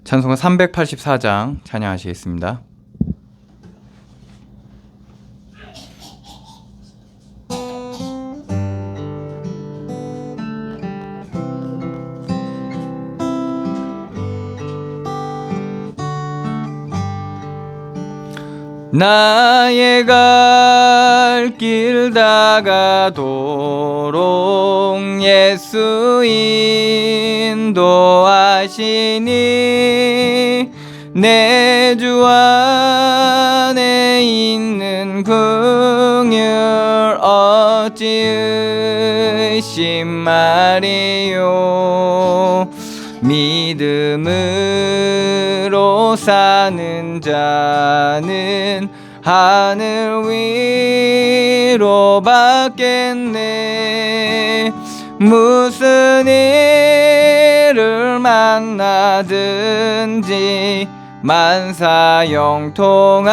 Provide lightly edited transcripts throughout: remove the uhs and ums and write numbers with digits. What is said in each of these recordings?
찬송가 384장 찬양하시겠습니다. 나의 갈 길 다가도록 예수 인도하시니 내 주 안에 있는 긍휼 어찌 의심하리요. 믿음으로 사는 자는 하늘 위로 받겠네. 무슨 일을 만나든지 만사 영통하리라.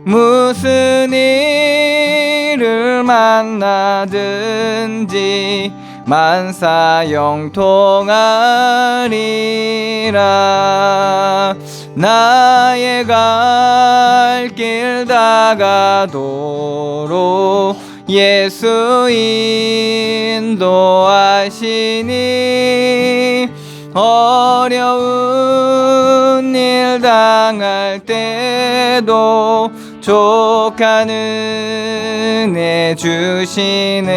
무슨 일을 만나든지 만사 영통하리라. 나의 갈 길 다가도록 예수 인도하시니 어려운 일 당할 때도 족한 은혜 주시네.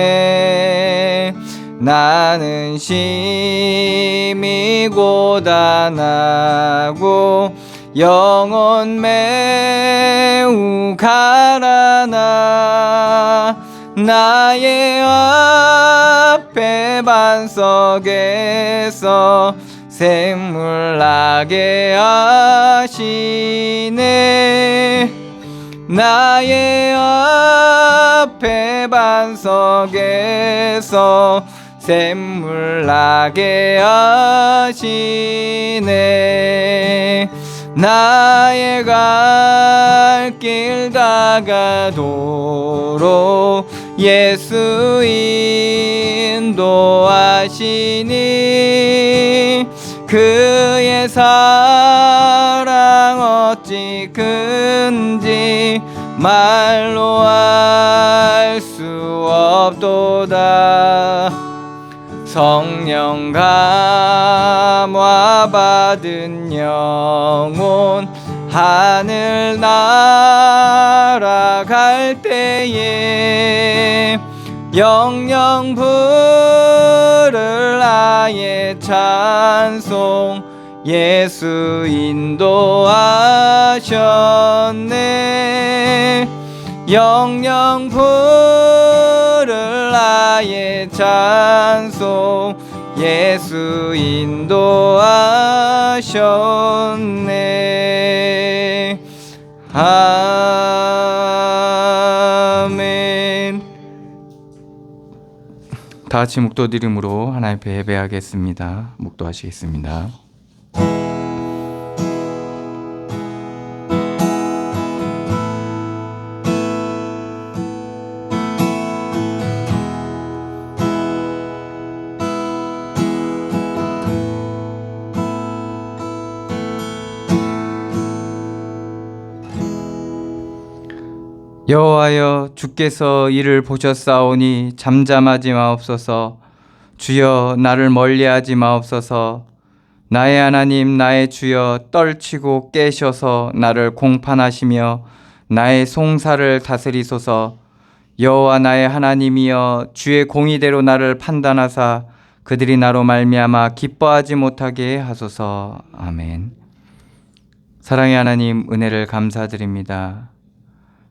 나는 심히 고단하고 영혼 매우 가라나 나의 앞에 반석에서 샘물 나게 하시네. 나의 앞에 반석에서 샘물 나게 하시네. 나의 갈 길 다가도록 예수 인도하시니 그의 사랑 어찌 큰지 말로 알 수 없도다. 성령 감화 받은 영혼 하늘 날아갈 때에 영영 부를 나의 찬송 예수 인도하셨네. 영영 부를 나의 찬송 예수 인도하셨네. 아멘. 다 같이 묵도드림으로 하나님 앞에 예배하겠습니다. 묵도하시겠습니다. 여호와여, 주께서 이를 보셨사오니 잠잠하지 마옵소서. 주여, 나를 멀리하지 마옵소서. 나의 하나님 나의 주여, 떨치고 깨셔서 나를 공판하시며 나의 송사를 다스리소서. 여호와 나의 하나님이여, 주의 공의대로 나를 판단하사 그들이 나로 말미암아 기뻐하지 못하게 하소서. 아멘. 사랑의 하나님, 은혜를 감사드립니다.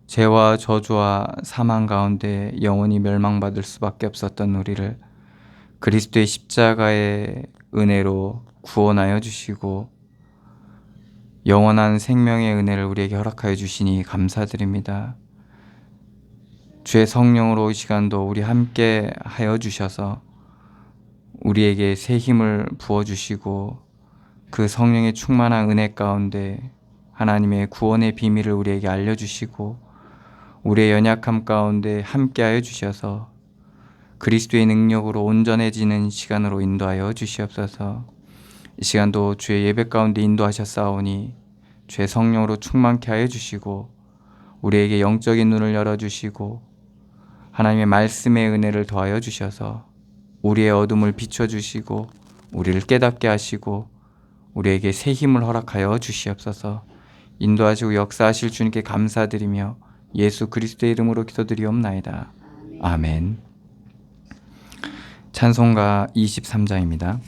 죄와 저주와 사망 가운데 영원히 멸망받을 수밖에 없었던 우리를 그리스도의 십자가의 은혜로 구원하여 주시고 영원한 생명의 은혜를 우리에게 허락하여 주시니 감사드립니다. 주의 성령으로 이 시간도 우리 함께 하여 주셔서 우리에게 새 힘을 부어주시고 그 성령의 충만한 은혜 가운데 하나님의 구원의 비밀을 우리에게 알려주시고 우리의 연약함 가운데 함께하여 주셔서 그리스도의 능력으로 온전해지는 시간으로 인도하여 주시옵소서. 이 시간도 주의 예배 가운데 인도하셨사오니 주의 성령으로 충만케 하여 주시고 우리에게 영적인 눈을 열어주시고 하나님의 말씀의 은혜를 더하여 주셔서 우리의 어둠을 비춰주시고 우리를 깨닫게 하시고 우리에게 새 힘을 허락하여 주시옵소서. 인도하시고 역사하실 주님께 감사드리며 예수 그리스도의 이름으로 기도드리옵나이다. 아멘. 찬송가 23장입니다.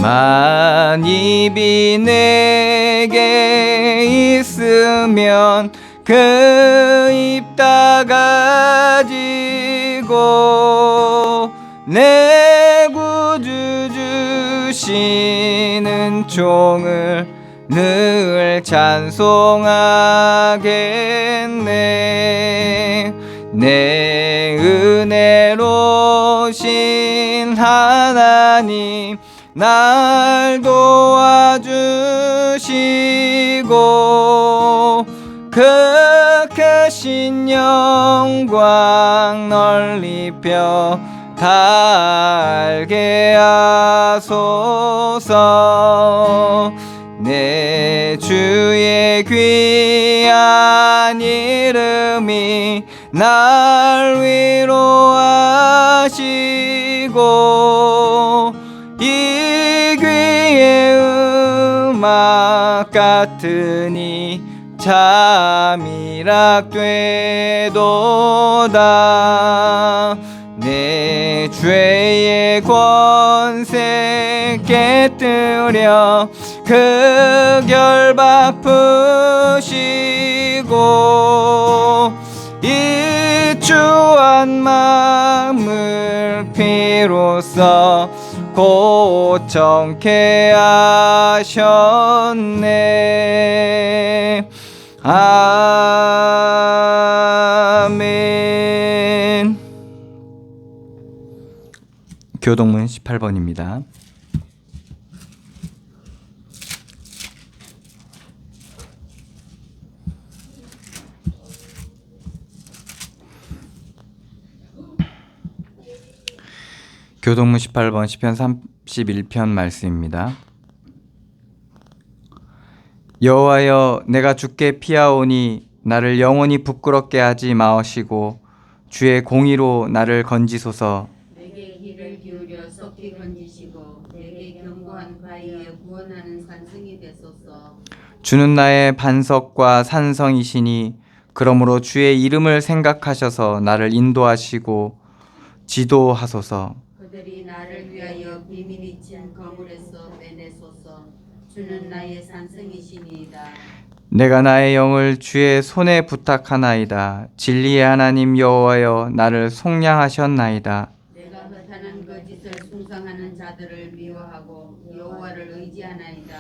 만입이 내게 있으면 그 입 다 가지고 내 구주 주시는 종을 늘 찬송하겠네. 내 은혜로신 하나님 날 도와주시고 그 크신 영광 널리 펴 다 알게 하소서. 내 주의 귀한 이름이 날 위로하시고 이 귀의 음악 같으니 잠이락되도다. 내 죄의 권세 깨뜨려 그 결박 푸시고 이 주한 마음을 피로써 고청케 하셨네. 아멘. 교동문 18번입니다. 교동문 18번 시편 31편 말씀입니다. 여호와여, 내가 주께 피하오니 나를 영원히 부끄럽게 하지 마시고 주의 공의로 나를 건지소서. 내게 귀를 기울여 속히 건지시고 내게 견고한 바위에 구원하는 산성이 되소서. 주는 나의 반석과 산성이시니 그러므로 주의 이름을 생각하셔서 나를 인도하시고 지도하소서. 그들이 나를 위하여 비밀이 친 거물에서 빼내소서. 주는 나의 산성이시니이다. 내가 나의 영을 주의 손에 부탁하나이다. 진리의 하나님 여호와여, 나를 속량하셨나이다. 내가 허탄한 거짓을 숭상하는 자들을 미워하고 여호와를 의지하나이다.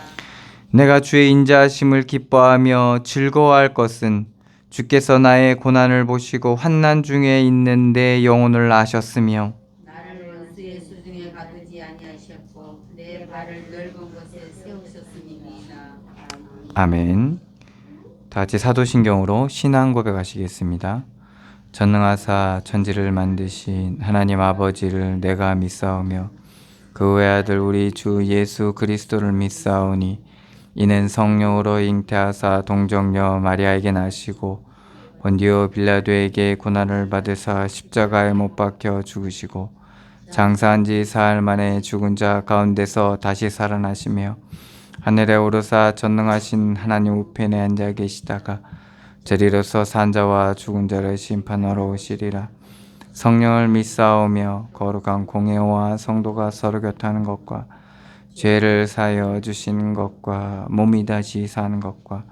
내가 주의 인자하심을 기뻐하며 즐거워할 것은 주께서 나의 고난을 보시고 환난 중에 있는 내 영혼을 아셨으며 나를 원수의 수중에 가두지 아니하셨고 내 발을 넓은 곳에 세우셨음이니이다. 아멘. 다 같이 사도신경으로 신앙 고백하시겠습니다. 전능하사 천지를 만드신 하나님 아버지를 내가 믿사오며 그 외아들 우리 주 예수 그리스도를 믿사오니 이는 성령으로 잉태하사 동정녀 마리아에게 나시고 본디오 빌라도에게 고난을 받으사 십자가에 못 박혀 죽으시고 장사한 지 사흘 만에 죽은 자 가운데서 다시 살아나시며 하늘에 오르사 전능하신 하나님 우편에 앉아 계시다가 저리로서 산 자와 죽은 자를 심판하러 오시리라. 성령을 믿사오며 거룩한 공회와 성도가 서로 교통하는 것과 죄를 사하여 주시는 것과 몸이 다시 사는 것과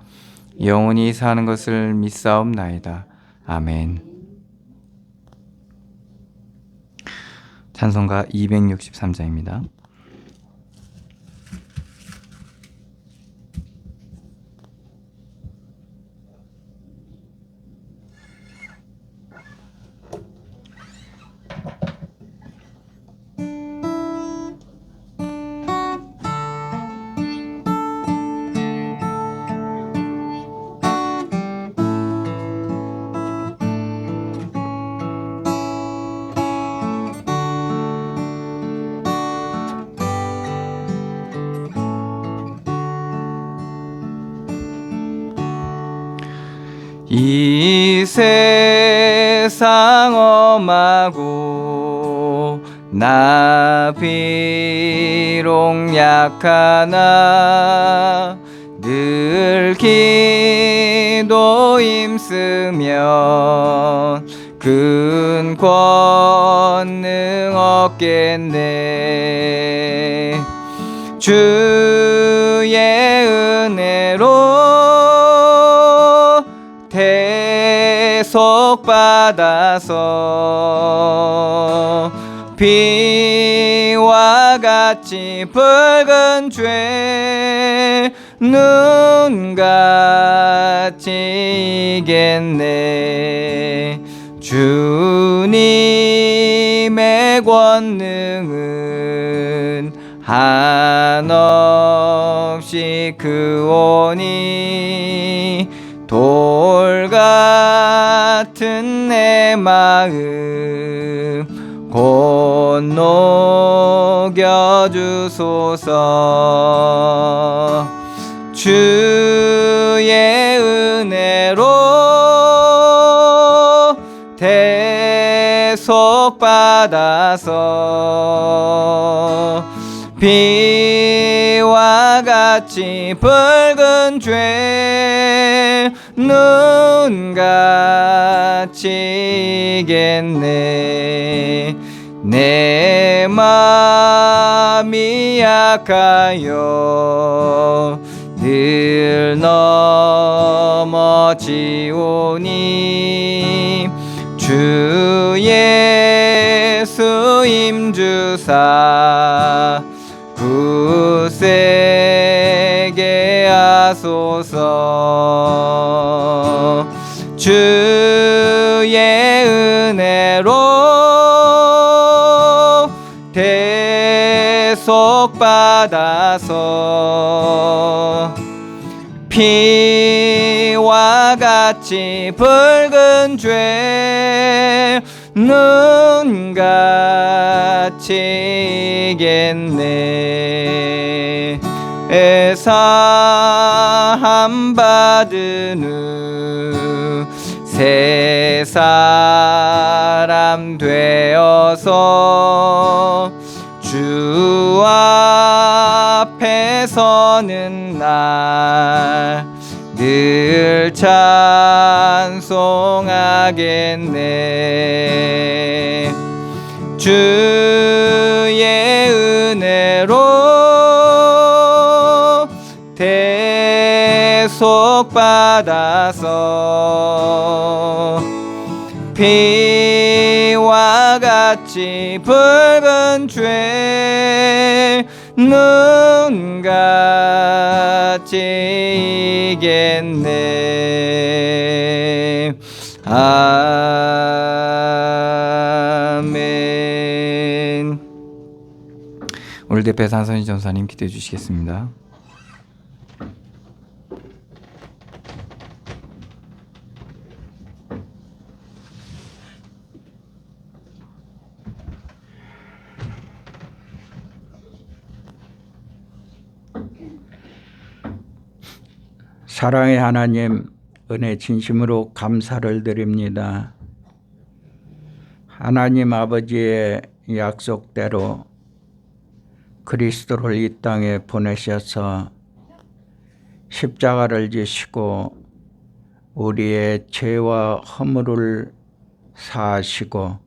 영원히 사는 것을 믿사옵나이다. 아멘. 찬송가 263장입니다. 이 세상 엄하고 나 비록 약하나 늘 기도 힘쓰면 큰 권능 얻겠네. 주의 은혜로 대속받아서 비와 같이 붉은 죄 눈같이 이겠네. 주님의 권능은 한없이 크오니 돌 같은 내 마음 곧 녹여주소서. 주의 은혜로 대속받아서 비와 같이 붉은 죄 눈같이 이겠네. 내 맘이 약하여 늘 넘어지오니 주 예수 임주사 굳세게 하소서. 주의 은혜로 대속받아서 피와 같이 붉은 죄 눈같이 이겠네. 애사함 받은 후 새 사람 되어서 주 앞에 서는 날 늘 찬송하겠네. 주의 은혜로 대속받아서 피와 같이 붉은 죄 눈같이 이겠네. 아멘. 오늘 대표 산선희 전사님 기도해 주시겠습니다. 사랑의 하나님, 은혜 진심으로 감사를 드립니다. 하나님 아버지의 약속대로 그리스도를 이 땅에 보내셔서 십자가를 지시고 우리의 죄와 허물을 사하시고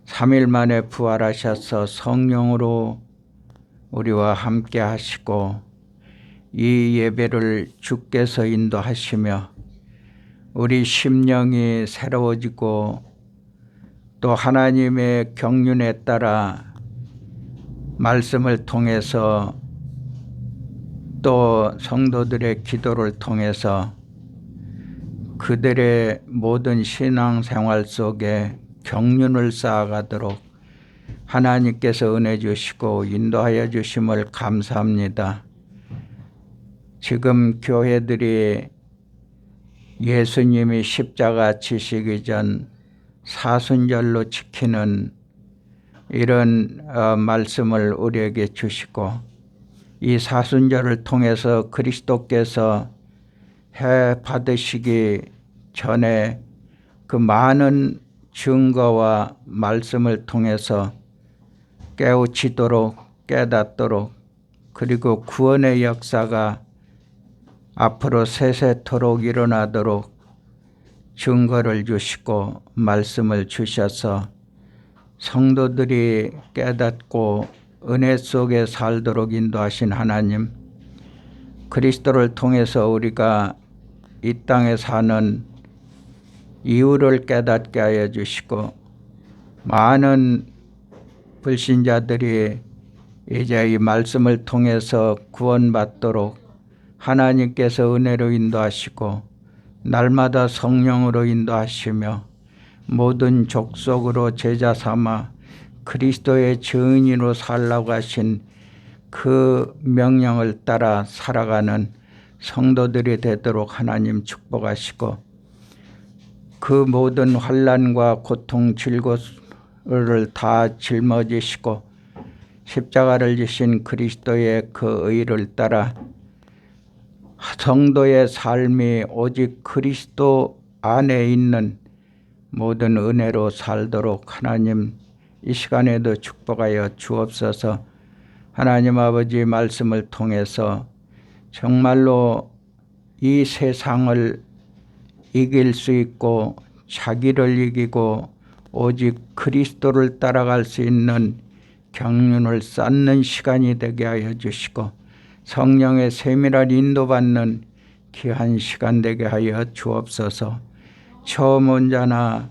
3일 만에 부활하셔서 성령으로 우리와 함께 하시고 이 예배를 주께서 인도하시며 우리 심령이 새로워지고 또 하나님의 경륜에 따라 말씀을 통해서 또 성도들의 기도를 통해서 그들의 모든 신앙생활 속에 경륜을 쌓아가도록 하나님께서 은혜 주시고 인도하여 주심을 감사합니다. 지금 교회들이 예수님이 십자가 지시기 전 사순절로 지키는 이런 말씀을 우리에게 주시고 이 사순절을 통해서 그리스도께서 해 받으시기 전에 그 많은 증거와 말씀을 통해서 깨우치도록 깨닫도록 그리고 구원의 역사가 앞으로 세세토록 일어나도록 증거를 주시고 말씀을 주셔서 성도들이 깨닫고 은혜 속에 살도록 인도하신 하나님, 그리스도를 통해서 우리가 이 땅에 사는 이유를 깨닫게 하여 주시고 많은 불신자들이 이제 이 말씀을 통해서 구원받도록 하나님께서 은혜로 인도하시고 날마다 성령으로 인도하시며 모든 족속으로 제자 삼아 그리스도의 증인으로 살라고 하신 그 명령을 따라 살아가는 성도들이 되도록 하나님 축복하시고 그 모든 환난과 고통 질고를 다 짊어지시고 십자가를 지신 그리스도의 그 의를 따라 성도의 삶이 오직 그리스도 안에 있는 모든 은혜로 살도록 하나님 이 시간에도 축복하여 주옵소서. 하나님 아버지 말씀을 통해서 정말로 이 세상을 이길 수 있고 자기를 이기고 오직 그리스도를 따라갈 수 있는 경륜을 쌓는 시간이 되게 하여 주시고 성령의 세밀한 인도받는 귀한 시간 되게 하여 주옵소서. 처음 온 자나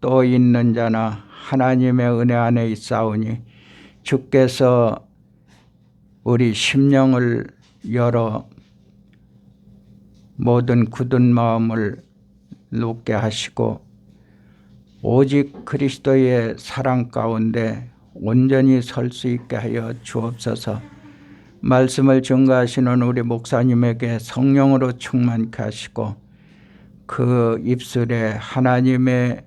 또 있는 자나 하나님의 은혜 안에 있사오니 주께서 우리 심령을 열어 모든 굳은 마음을 놓게 하시고 오직 그리스도의 사랑 가운데 온전히 설 수 있게 하여 주옵소서. 말씀을 증거하시는 우리 목사님에게 성령으로 충만케 하시고 그 입술에 하나님의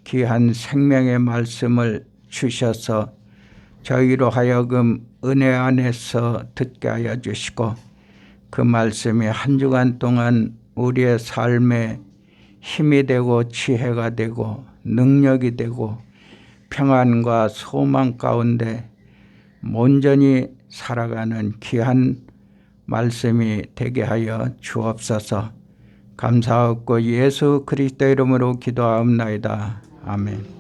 귀한 생명의 말씀을 주셔서 저희로 하여금 은혜 안에서 듣게 하여 주시고 그 말씀이 한 주간 동안 우리의 삶에 힘이 되고 지혜가 되고 능력이 되고 평안과 소망 가운데 온전히 살아가는 귀한 말씀이 되게 하여 주옵소서. 감사하고 예수 그리스도 이름으로 기도하옵나이다. 아멘.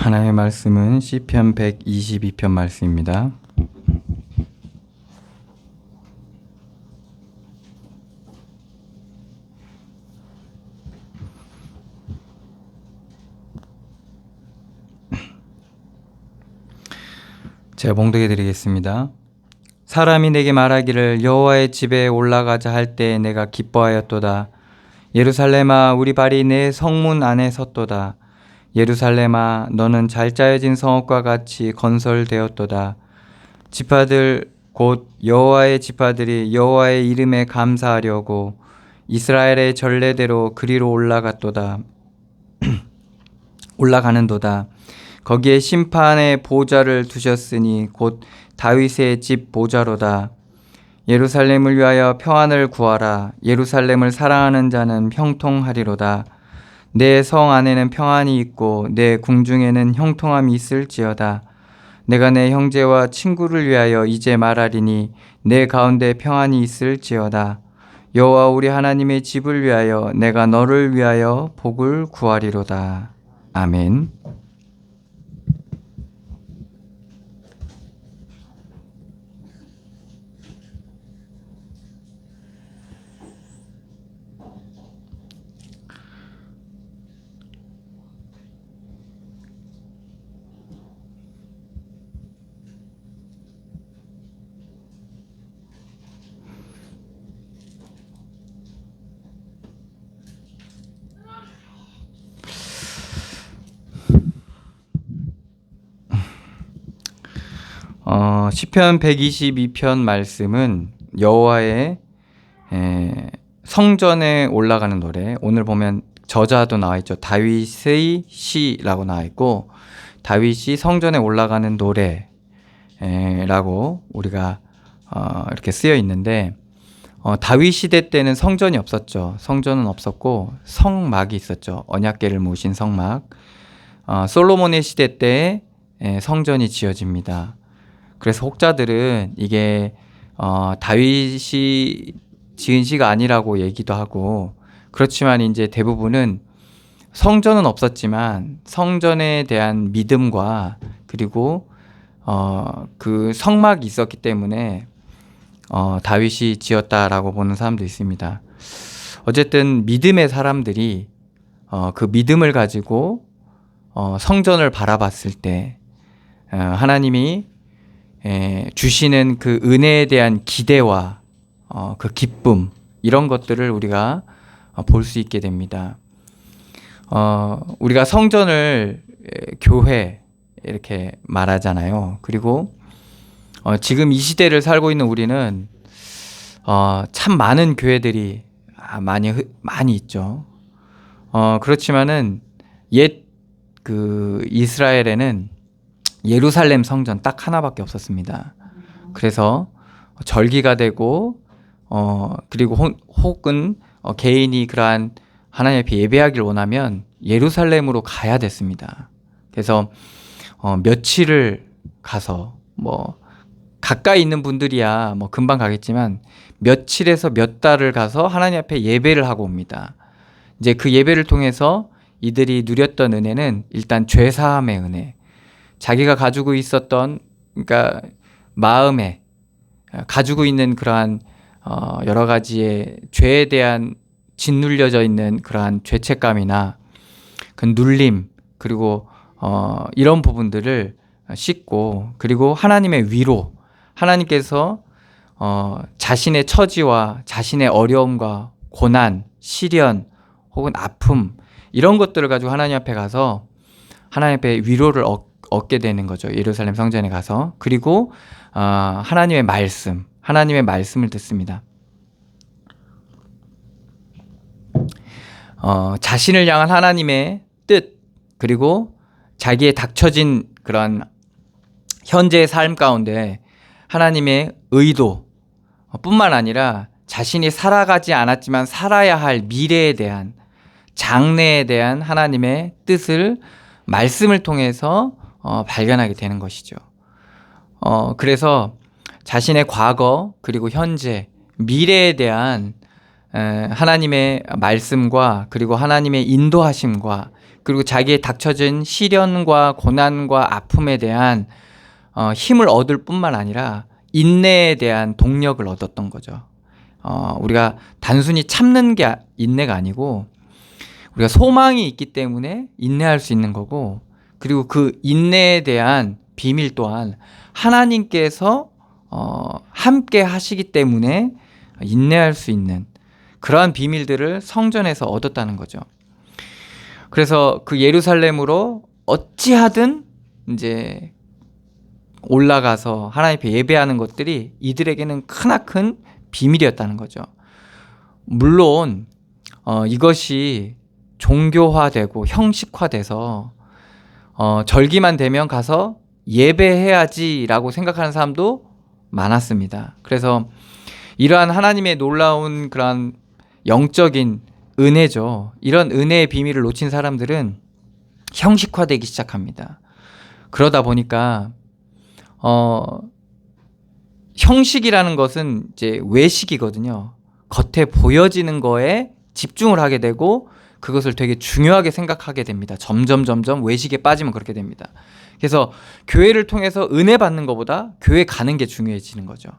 하나님의 말씀은 시편 122편 말씀입니다. 제가 봉독해 드리겠습니다. 사람이 내게 말하기를 여호와의 집에 올라가자 할 때 내가 기뻐하였도다. 예루살렘아 우리 발이 내 성문 안에 섰도다. 예루살렘아 너는 잘 짜여진 성읍과 같이 건설되었도다. 지파들 곧 여호와의 지파들이 여호와의 이름에 감사하려고 이스라엘의 전례대로 그리로 올라가는도다. 거기에 심판의 보좌를 두셨으니 곧 다윗의 집 보좌로다. 예루살렘을 위하여 평안을 구하라. 예루살렘을 사랑하는 자는 형통하리로다. 내 성 안에는 평안이 있고 내 궁중에는 형통함이 있을지어다. 내가 내 형제와 친구를 위하여 이제 말하리니 내 가운데 평안이 있을지어다. 여호와 우리 하나님의 집을 위하여 내가 너를 위하여 복을 구하리로다. 아멘. 시편 122편 말씀은 여호와의 성전에 올라가는 노래. 오늘 보면 저자도 나와 있죠. 다윗의 시라고 나와 있고, 다윗이 성전에 올라가는 노래라고 우리가 이렇게 쓰여 있는데, 다윗 시대 때는 성전이 없었죠. 성전은 없었고 성막이 있었죠. 언약궤를 모신 성막. 솔로몬의 시대 때 성전이 지어집니다. 그래서 혹자들은 이게 다윗이 지은 시가 아니라고 얘기도 하고, 그렇지만 이제 대부분은 성전은 없었지만 성전에 대한 믿음과 그리고 그 성막이 있었기 때문에 다윗이 지었다라고 보는 사람도 있습니다. 어쨌든 믿음의 사람들이 그 믿음을 가지고 성전을 바라봤을 때 하나님이 주시는 그 은혜에 대한 기대와 그 기쁨, 이런 것들을 우리가 볼 수 있게 됩니다. 우리가 성전을 교회 이렇게 말하잖아요. 그리고 지금 이 시대를 살고 있는 우리는 참 많은 교회들이 많이 있죠. 그렇지만은 그 이스라엘에는 예루살렘 성전 딱 하나밖에 없었습니다. 그래서 절기가 되고 그리고 혹은 개인이 그러한 하나님 앞에 예배하기를 원하면 예루살렘으로 가야 됐습니다. 그래서 며칠을 가서, 뭐 가까이 있는 분들이야 뭐 금방 가겠지만 며칠에서 몇 달을 가서 하나님 앞에 예배를 하고 옵니다. 이제 그 예배를 통해서 이들이 누렸던 은혜는 일단 죄 사함의 은혜, 자기가 가지고 있었던, 그러니까 마음에 가지고 있는 그러한 여러 가지의 죄에 대한 짓눌려져 있는 그러한 죄책감이나 그 눌림, 그리고 이런 부분들을 씻고, 그리고 하나님의 위로, 하나님께서 자신의 처지와 자신의 어려움과 고난, 시련 혹은 아픔, 이런 것들을 가지고 하나님 앞에 가서 하나님 앞에 위로를 얻게 되는 거죠. 예루살렘 성전에 가서. 그리고 하나님의 말씀을 듣습니다. 자신을 향한 하나님의 뜻, 그리고 자기의 닥쳐진 그런 현재의 삶 가운데 하나님의 의도 뿐만 아니라 자신이 살아가지 않았지만 살아야 할 미래에 대한, 장래에 대한 하나님의 뜻을 말씀을 통해서 발견하게 되는 것이죠. 그래서 자신의 과거, 그리고 현재, 미래에 대한 하나님의 말씀과 그리고 하나님의 인도하심과 그리고 자기의 닥쳐진 시련과 고난과 아픔에 대한 힘을 얻을 뿐만 아니라 인내에 대한 동력을 얻었던 거죠. 우리가 단순히 참는 게 인내가 아니고 우리가 소망이 있기 때문에 인내할 수 있는 거고, 그리고 그 인내에 대한 비밀 또한 하나님께서 함께 하시기 때문에 인내할 수 있는 그러한 비밀들을 성전에서 얻었다는 거죠. 그래서 그 예루살렘으로 어찌하든 이제 올라가서 하나님 앞에 예배하는 것들이 이들에게는 크나큰 비밀이었다는 거죠. 물론 이것이 종교화되고 형식화돼서 절기만 되면 가서 예배해야지라고 생각하는 사람도 많았습니다. 그래서 이러한 하나님의 놀라운 그런 영적인 은혜죠. 이런 은혜의 비밀을 놓친 사람들은 형식화되기 시작합니다. 그러다 보니까 형식이라는 것은 이제 외식이거든요. 겉에 보여지는 거에 집중을 하게 되고 그것을 되게 중요하게 생각하게 됩니다. 점점 외식에 빠지면 그렇게 됩니다. 그래서 교회를 통해서 은혜 받는 것보다 교회 가는 게 중요해지는 거죠.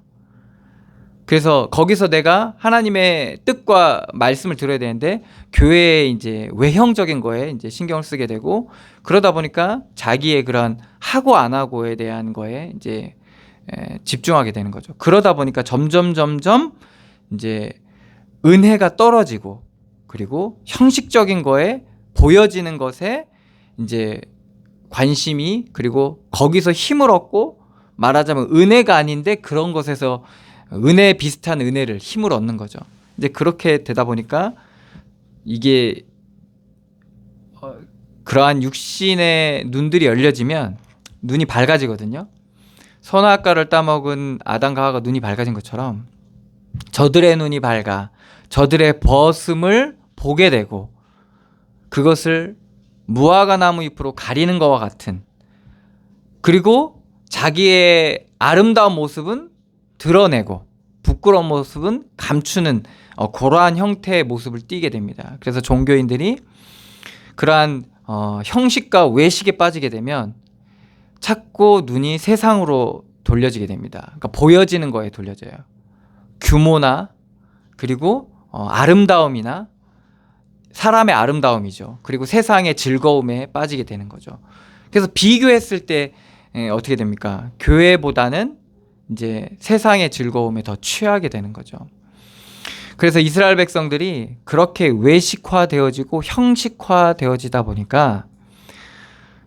그래서 거기서 내가 하나님의 뜻과 말씀을 들어야 되는데 교회의 이제 외형적인 거에 이제 신경을 쓰게 되고, 그러다 보니까 자기의 그런 하고 안 하고에 대한 거에 이제 집중하게 되는 거죠. 그러다 보니까 점점 이제 은혜가 떨어지고, 그리고 형식적인 거에 보여지는 것에 이제 관심이, 그리고 거기서 힘을 얻고 말하자면 은혜가 아닌데 그런 것에서 은혜 비슷한 은혜를 힘을 얻는 거죠. 이제 그렇게 되다 보니까 이게 그러한 육신의 눈들이 열려지면 눈이 밝아지거든요. 선악과를 따먹은 아담과 하와가 눈이 밝아진 것처럼 저들의 눈이 밝아 저들의 벗음을 보게 되고 그것을 무화과 나무 잎으로 가리는 것과 같은, 그리고 자기의 아름다운 모습은 드러내고 부끄러운 모습은 감추는 그러한 형태의 모습을 띠게 됩니다. 그래서 종교인들이 그러한 형식과 외식에 빠지게 되면 자꾸 눈이 세상으로 돌려지게 됩니다. 그러니까 보여지는 거에 돌려져요. 규모나 그리고 아름다움이나 사람의 아름다움이죠. 그리고 세상의 즐거움에 빠지게 되는 거죠. 그래서 비교했을 때 어떻게 됩니까? 교회보다는 이제 세상의 즐거움에 더 취하게 되는 거죠. 그래서 이스라엘 백성들이 그렇게 외식화되어지고 형식화되어지다 보니까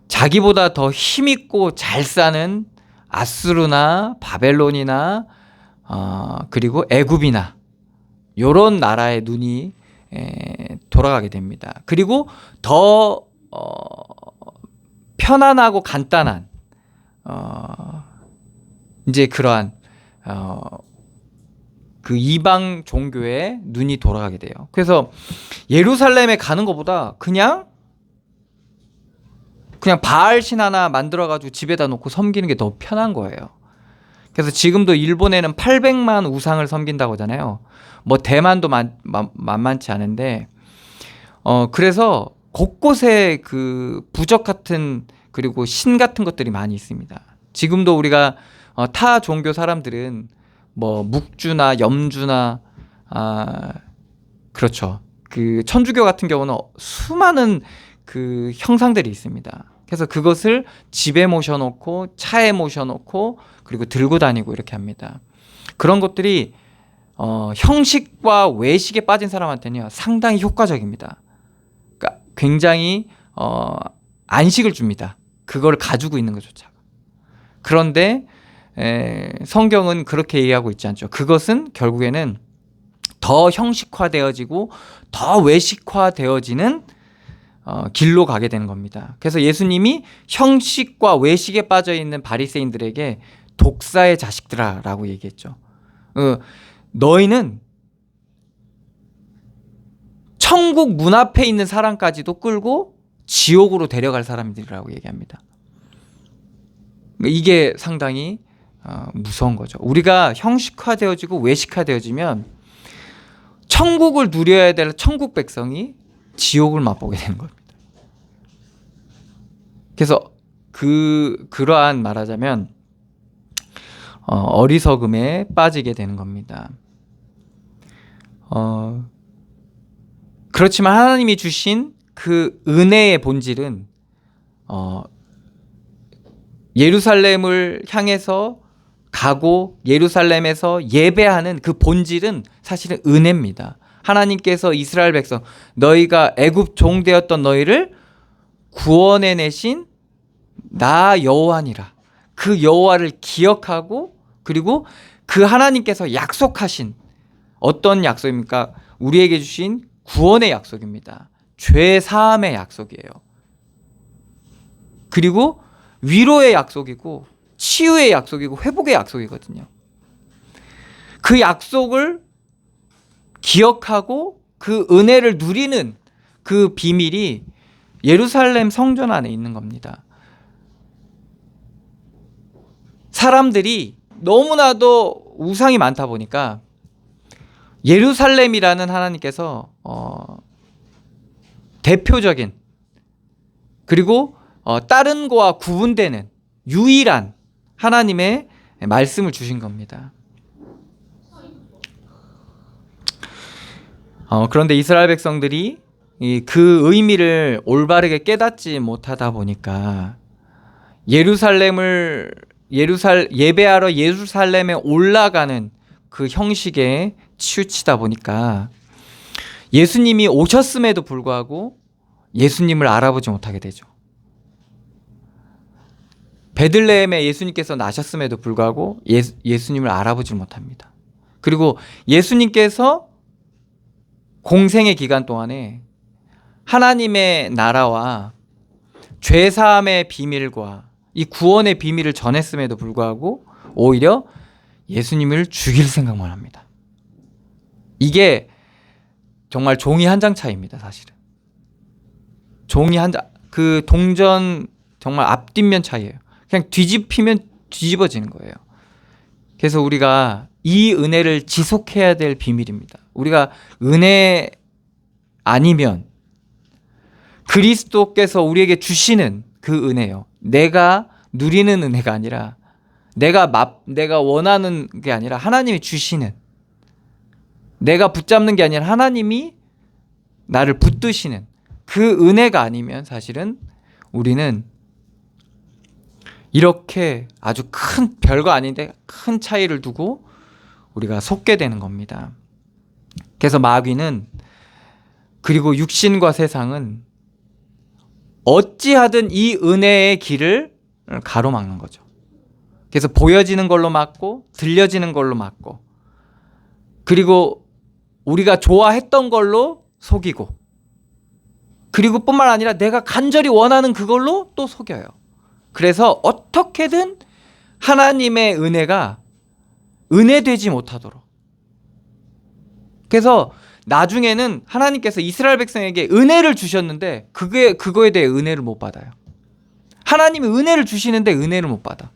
자기보다 더 힘있고 잘 사는 아수르나 바벨론이나 그리고 애굽이나 요런 나라의 눈이 돌아가게 됩니다. 그리고 더 편안하고 간단한 이제 그러한 그 이방 종교에 눈이 돌아가게 돼요. 그래서 예루살렘에 가는 것보다 그냥 바알 신 하나 만들어가지고 집에다 놓고 섬기는 게 더 편한 거예요. 그래서 지금도 일본에는 800만 우상을 섬긴다고 하잖아요. 뭐 대만도 만만치 않은데 그래서 곳곳에 그 부적 같은 그리고 신 같은 것들이 많이 있습니다. 지금도 우리가 타 종교 사람들은 뭐 묵주나 염주나 그렇죠. 그 천주교 같은 경우는 수많은 그 형상들이 있습니다. 그래서 그것을 집에 모셔놓고 차에 모셔놓고 그리고 들고 다니고 이렇게 합니다. 그런 것들이 형식과 외식에 빠진 사람한테는 상당히 효과적입니다. 그러니까 굉장히 안식을 줍니다. 그걸 가지고 있는 것조차. 그런데 성경은 그렇게 얘기하고 있지 않죠. 그것은 결국에는 더 형식화되어지고 더 외식화되어지는 길로 가게 되는 겁니다. 그래서 예수님이 형식과 외식에 빠져 있는 바리새인들에게 독사의 자식들아라고 얘기했죠. 너희는 천국 문 앞에 있는 사람까지도 끌고 지옥으로 데려갈 사람들이라고 얘기합니다. 이게 상당히 무서운 거죠. 우리가 형식화되어지고 외식화되어지면 천국을 누려야 될 천국 백성이 지옥을 맛보게 되는 겁니다. 그래서 그러한 말하자면 어리석음에 빠지게 되는 겁니다. 그렇지만 하나님이 주신 그 은혜의 본질은 예루살렘을 향해서 가고 예루살렘에서 예배하는 그 본질은 사실은 은혜입니다. 하나님께서 이스라엘 백성 너희가 애굽 종되었던 너희를 구원해 내신 나 여호와니라. 그 여호와를 기억하고 그리고 그 하나님께서 약속하신 어떤 약속입니까? 우리에게 주신 구원의 약속입니다. 죄 사함의 약속이에요. 그리고 위로의 약속이고 치유의 약속이고 회복의 약속이거든요. 그 약속을 기억하고 그 은혜를 누리는 그 비밀이 예루살렘 성전 안에 있는 겁니다. 사람들이 너무나도 우상이 많다 보니까 예루살렘이라는 하나님께서 대표적인 그리고 다른 거와 구분되는 유일한 하나님의 말씀을 주신 겁니다. 그런데 이스라엘 백성들이 그 의미를 올바르게 깨닫지 못하다 보니까 예배하러 예루살렘에 올라가는 그 형식에 치우치다 보니까 예수님이 오셨음에도 불구하고 예수님을 알아보지 못하게 되죠. 베들레헴에 예수님께서 나셨음에도 불구하고 예수님을 알아보질 못합니다. 그리고 예수님께서 공생의 기간 동안에 하나님의 나라와 죄사함의 비밀과 이 구원의 비밀을 전했음에도 불구하고 오히려 예수님을 죽일 생각만 합니다. 이게 정말 종이 한 장 차이입니다, 사실은. 종이 한 장, 그 동전 정말 앞뒷면 차이예요. 그냥 뒤집히면 뒤집어지는 거예요. 그래서 우리가 이 은혜를 지속해야 될 비밀입니다. 우리가 은혜 아니면 그리스도께서 우리에게 주시는 그 은혜요. 내가 누리는 은혜가 아니라 내가 원하는 게 아니라 하나님이 주시는, 내가 붙잡는 게 아니라 하나님이 나를 붙드시는 그 은혜가 아니면 사실은 우리는 이렇게 아주 큰, 별거 아닌데 큰 차이를 두고 우리가 속게 되는 겁니다. 그래서 마귀는, 그리고 육신과 세상은 어찌하든 이 은혜의 길을 가로막는 거죠. 그래서 보여지는 걸로 막고 들려지는 걸로 막고, 그리고 우리가 좋아했던 걸로 속이고, 그리고 뿐만 아니라 내가 간절히 원하는 그걸로 또 속여요. 그래서 어떻게든 하나님의 은혜가 은혜되지 못하도록. 그래서 나중에는 하나님께서 이스라엘 백성에게 은혜를 주셨는데 그거에 대해 은혜를 못 받아요. 하나님이 은혜를 주시는데 은혜를 못 받아.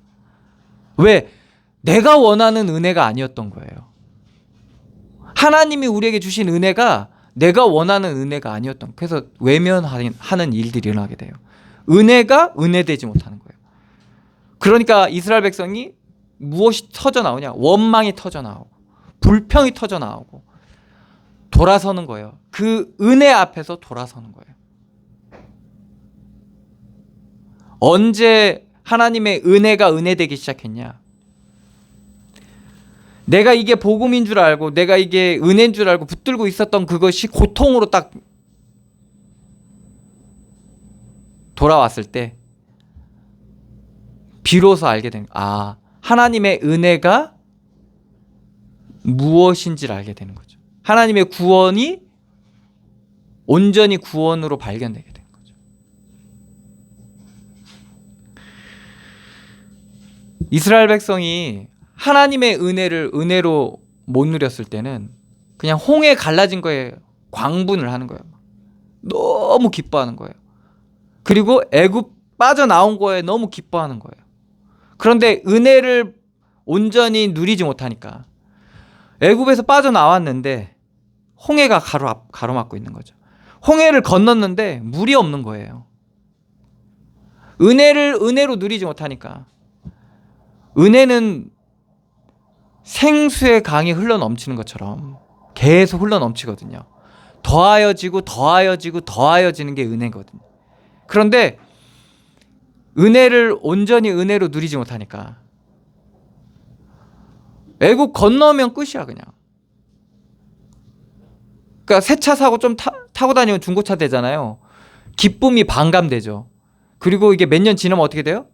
왜? 내가 원하는 은혜가 아니었던 거예요. 하나님이 우리에게 주신 은혜가 내가 원하는 은혜가 아니었던, 그래서 외면하는 일들이 일어나게 돼요. 은혜가 은혜되지 못하는 거예요. 그러니까 이스라엘 백성이 무엇이 터져 나오냐? 원망이 터져 나오고 불평이 터져 나오고 돌아서는 거예요. 그 은혜 앞에서 돌아서는 거예요. 언제 하나님의 은혜가 은혜되기 시작했냐? 내가 이게 복음인 줄 알고, 내가 이게 은혜인 줄 알고 붙들고 있었던 그것이 고통으로 딱 돌아왔을 때 비로소 알게 된, 하나님의 은혜가 무엇인지를 알게 되는 거죠. 하나님의 구원이 온전히 구원으로 발견되게 되는 거죠. 이스라엘 백성이 하나님의 은혜를 은혜로 못 누렸을 때는 그냥 홍해 갈라진 거에 광분을 하는 거예요. 너무 기뻐하는 거예요. 그리고 애굽 빠져나온 거에 너무 기뻐하는 거예요. 그런데 은혜를 온전히 누리지 못하니까 애굽에서 빠져나왔는데 홍해가 가로막고 있는 거죠. 홍해를 건넜는데 물이 없는 거예요. 은혜를 은혜로 누리지 못하니까. 은혜는 생수의 강이 흘러 넘치는 것처럼 계속 흘러 넘치거든요. 더하여지고 더하여지고 더하여지는 게 은혜거든요. 그런데 은혜를 온전히 은혜로 누리지 못하니까 애국 건너면 끝이야 그냥. 그러니까 새 차 사고 좀 타고 다니면 중고차 되잖아요. 기쁨이 반감되죠. 그리고 이게 몇 년 지나면 어떻게 돼요?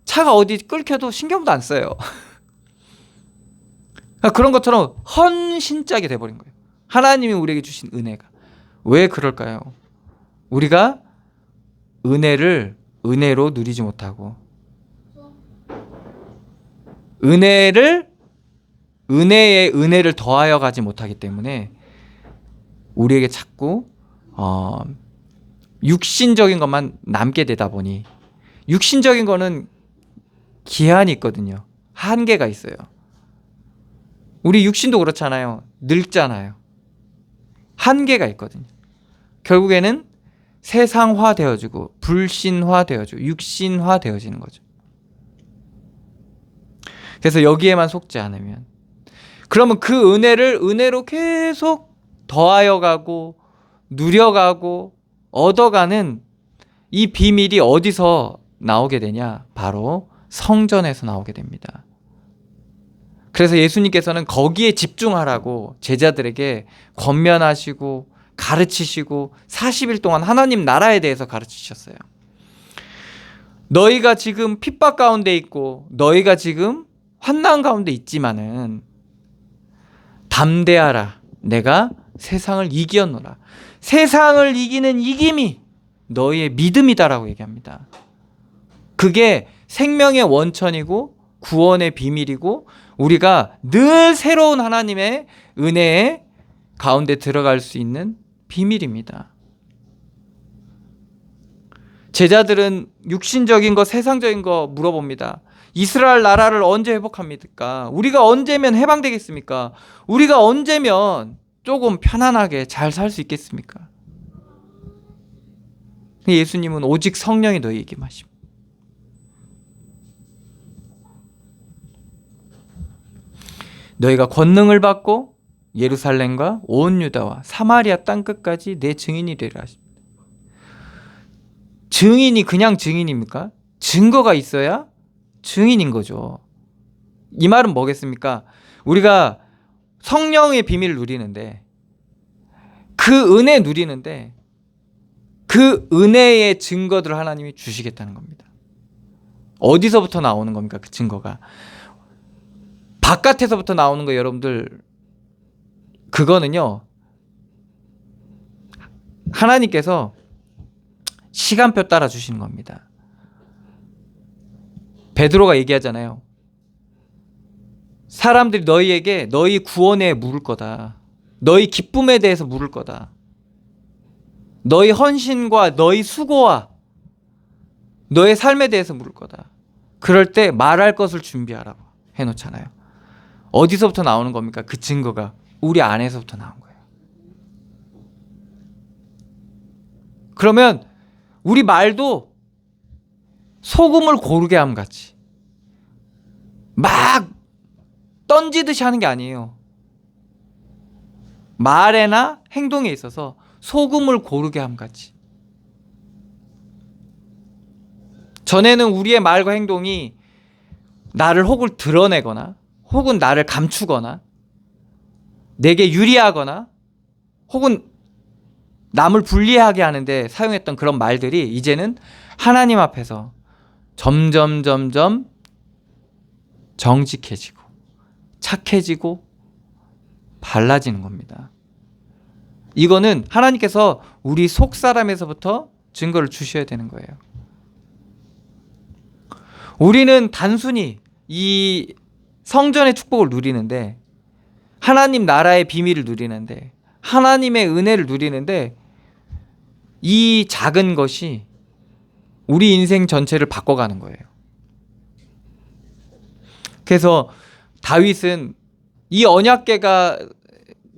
차가 어디 끌켜도 신경도 안 써요. 그런 것처럼 헌신짝이 돼버린 거예요. 하나님이 우리에게 주신 은혜가. 왜 그럴까요? 우리가 은혜를 은혜로 누리지 못하고 은혜에 은혜를 더하여 가지 못하기 때문에 우리에게 자꾸 육신적인 것만 남게 되다 보니, 육신적인 거는 기한이 있거든요. 한계가 있어요. 우리 육신도 그렇잖아요. 늙잖아요. 한계가 있거든요. 결국에는 세상화 되어지고 불신화 되어지고 육신화 되어지는 거죠. 그래서 여기에만 속지 않으면, 그러면 그 은혜를 은혜로 계속 더하여 가고 누려가고 얻어가는 이 비밀이 어디서 나오게 되냐? 바로 성전에서 나오게 됩니다. 그래서 예수님께서는 거기에 집중하라고 제자들에게 권면하시고 가르치시고 40일 동안 하나님 나라에 대해서 가르치셨어요. 너희가 지금 핍박 가운데 있고 너희가 지금 환난 가운데 있지만은 담대하라. 내가 세상을 이기었노라. 세상을 이기는 이김이 너희의 믿음이다라고 얘기합니다. 그게 생명의 원천이고 구원의 비밀이고 우리가 늘 새로운 하나님의 은혜의 가운데 들어갈 수 있는 비밀입니다. 제자들은 육신적인 거, 세상적인 거 물어봅니다. 이스라엘 나라를 언제 회복합니까? 우리가 언제면 해방되겠습니까? 우리가 언제면 조금 편안하게 잘 살 수 있겠습니까? 예수님은 오직 성령이 너희에게 임하십니다. 너희가 권능을 받고 예루살렘과 온 유다와 사마리아 땅끝까지 내 증인이 되리라 하십니다. 증인이 그냥 증인입니까? 증거가 있어야 증인인 거죠. 이 말은 뭐겠습니까? 우리가 성령의 비밀을 누리는데 그 은혜 누리는데 그 은혜의 증거들을 하나님이 주시겠다는 겁니다. 어디서부터 나오는 겁니까? 그 증거가 바깥에서부터 나오는 거 여러분들 그거는요 하나님께서 시간표 따라 주시는 겁니다. 베드로가 얘기하잖아요. 사람들이 너희에게 너희 구원에 물을 거다. 너희 기쁨에 대해서 물을 거다. 너희 헌신과 너희 수고와 너의 삶에 대해서 물을 거다. 그럴 때 말할 것을 준비하라고 해놓잖아요. 어디서부터 나오는 겁니까? 그 증거가 우리 안에서부터 나온 거예요. 그러면 우리 말도 소금을 고르게 함 같이 막 던지듯이 하는 게 아니에요. 말에나 행동에 있어서 소금을 고르게 함 같이. 전에는 우리의 말과 행동이 나를 혹을 드러내거나 혹은 나를 감추거나 내게 유리하거나 혹은 남을 불리하게 하는데 사용했던 그런 말들이 이제는 하나님 앞에서 점점 정직해지고 착해지고 발라지는 겁니다. 이거는 하나님께서 우리 속 사람에서부터 증거를 주셔야 되는 거예요. 우리는 단순히 이 성전의 축복을 누리는데 하나님 나라의 비밀을 누리는데 하나님의 은혜를 누리는데 이 작은 것이 우리 인생 전체를 바꿔가는 거예요. 그래서 다윗은 이 언약궤가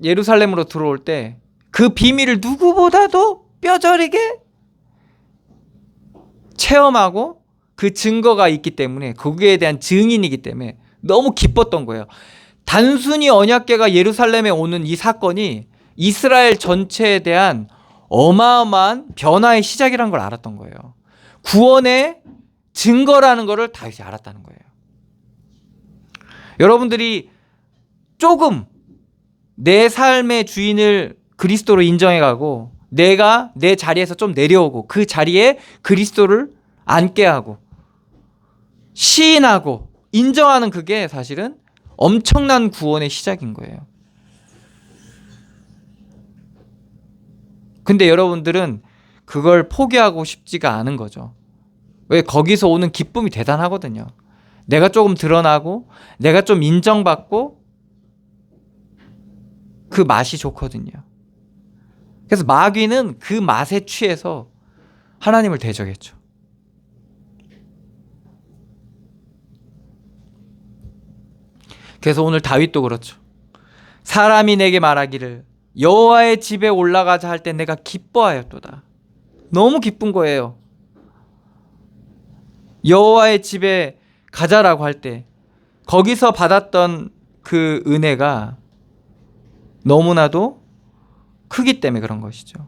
예루살렘으로 들어올 때 그 비밀을 누구보다도 뼈저리게 체험하고 그 증거가 있기 때문에 거기에 대한 증인이기 때문에 너무 기뻤던 거예요. 단순히 언약궤가 예루살렘에 오는 이 사건이 이스라엘 전체에 대한 어마어마한 변화의 시작이라는 걸 알았던 거예요. 구원의 증거라는 것을 다윗이 알았다는 거예요. 여러분들이 조금 내 삶의 주인을 그리스도로 인정해가고 내가 내 자리에서 좀 내려오고 그 자리에 그리스도를 앉게 하고 시인하고 인정하는 그게 사실은 엄청난 구원의 시작인 거예요. 근데 여러분들은 그걸 포기하고 싶지가 않은 거죠. 왜? 거기서 오는 기쁨이 대단하거든요. 내가 조금 드러나고 내가 좀 인정받고 그 맛이 좋거든요. 그래서 마귀는 그 맛에 취해서 하나님을 대적했죠. 그래서 오늘 다윗도 그렇죠. 사람이 내게 말하기를 여호와의 집에 올라가자 할 때 내가 기뻐하였도다. 너무 기쁜 거예요. 여호와의 집에 가자라고 할 때 거기서 받았던 그 은혜가 너무나도 크기 때문에 그런 것이죠.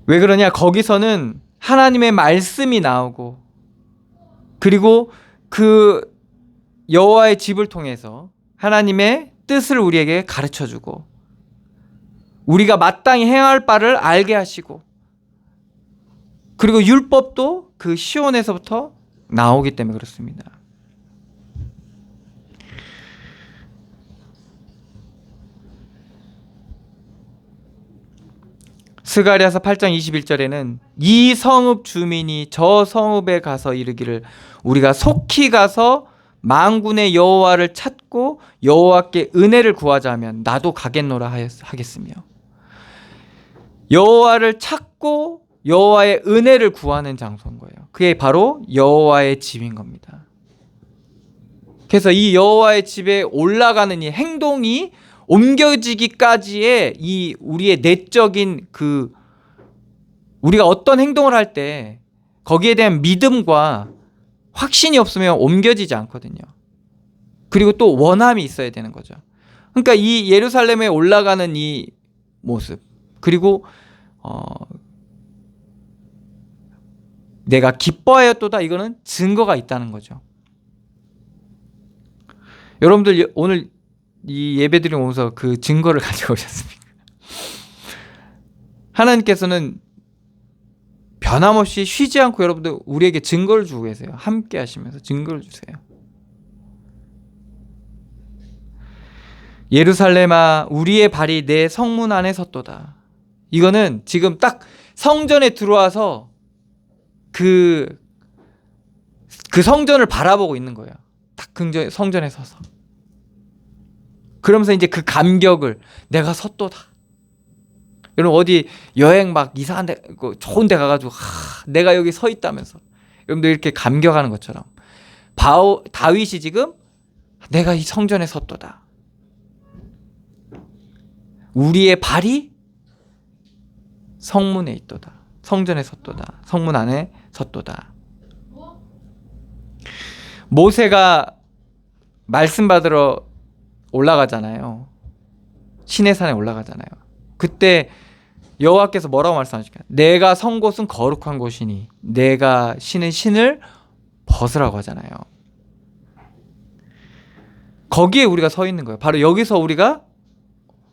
왜 그러냐? 거기서는 하나님의 말씀이 나오고 그리고 그 여호와의 집을 통해서 하나님의 뜻을 우리에게 가르쳐주고 우리가 마땅히 행할 바를 알게 하시고 그리고 율법도 그 시온에서부터 나오기 때문에 그렇습니다. 스가랴서 8장 21절에는 이 성읍 주민이 저 성읍에 가서 이르기를 우리가 속히 가서 만군의 여호와를 찾고 여호와께 은혜를 구하자 하면 나도 가겠노라 하겠으며, 여호와를 찾고 여호와의 은혜를 구하는 장소인 거예요. 그게 바로 여호와의 집인 겁니다. 그래서 이 여호와의 집에 올라가는 이 행동이 옮겨지기까지의 이 우리의 내적인 그 우리가 어떤 행동을 할 때 거기에 대한 믿음과 확신이 없으면 옮겨지지 않거든요. 그리고 또 원함이 있어야 되는 거죠. 그러니까 이 예루살렘에 올라가는 이 모습, 그리고 내가 기뻐하였도다, 이거는 증거가 있다는 거죠. 여러분들 오늘 이 예배드림 오면서 그 증거를 가지고 오셨습니까? 하나님께서는 변함없이 쉬지 않고 여러분들 우리에게 증거를 주고 계세요. 함께 하시면서 증거를 주세요. 예루살렘아 우리의 발이 내 성문 안에 섰도다. 이거는 지금 딱 성전에 들어와서 그 성전을 바라보고 있는 거예요. 딱 성전에 서서. 그러면서 이제 그 감격을 내가 섰도다. 여러분 어디 여행 막 이상한 데 좋은 데 가가지고 내가 여기 서 있다면서 여러분들 이렇게 감격하는 것처럼 다윗이 지금 내가 이 성전에 섰도다. 우리의 발이 성문에 있도다. 성전에 섰도다. 성문 안에 섰도다. 모세가 말씀 받으러 올라가잖아요. 시내산에 올라가잖아요. 그때 여호와께서 뭐라고 말씀하실까요? 내가 선 곳은 거룩한 곳이니 내가 신은 신을 벗으라고 하잖아요. 거기에 우리가 서 있는 거예요. 바로 여기서 우리가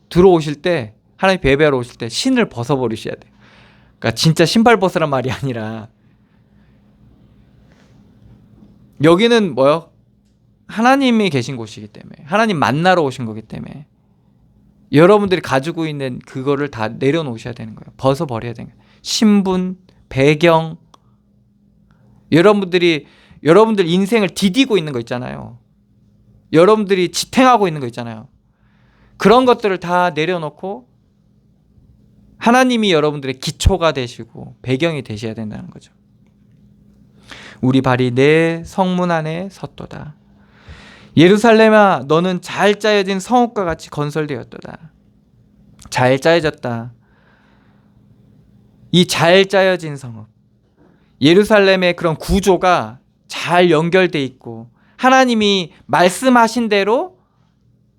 들어오실 때, 하나님 예배하러 오실 때 신을 벗어버리셔야 돼요. 그러니까 진짜 신발 벗으란 말이 아니라 여기는 뭐요? 하나님이 계신 곳이기 때문에, 하나님 만나러 오신 거기 때문에 여러분들이 가지고 있는 그거를 다 내려놓으셔야 되는 거예요. 벗어버려야 되는 거예요. 신분, 배경, 여러분들 인생을 디디고 있는 거 있잖아요. 여러분들이 지탱하고 있는 거 있잖아요. 그런 것들을 다 내려놓고 하나님이 여러분들의 기초가 되시고 배경이 되셔야 된다는 거죠. 우리 발이 내 성문 안에 섰도다. 예루살렘아 너는 잘 짜여진 성읍과 같이 건설되었도다. 잘 짜여졌다. 이 잘 짜여진 성읍, 예루살렘의 그런 구조가 잘 연결돼 있고 하나님이 말씀하신 대로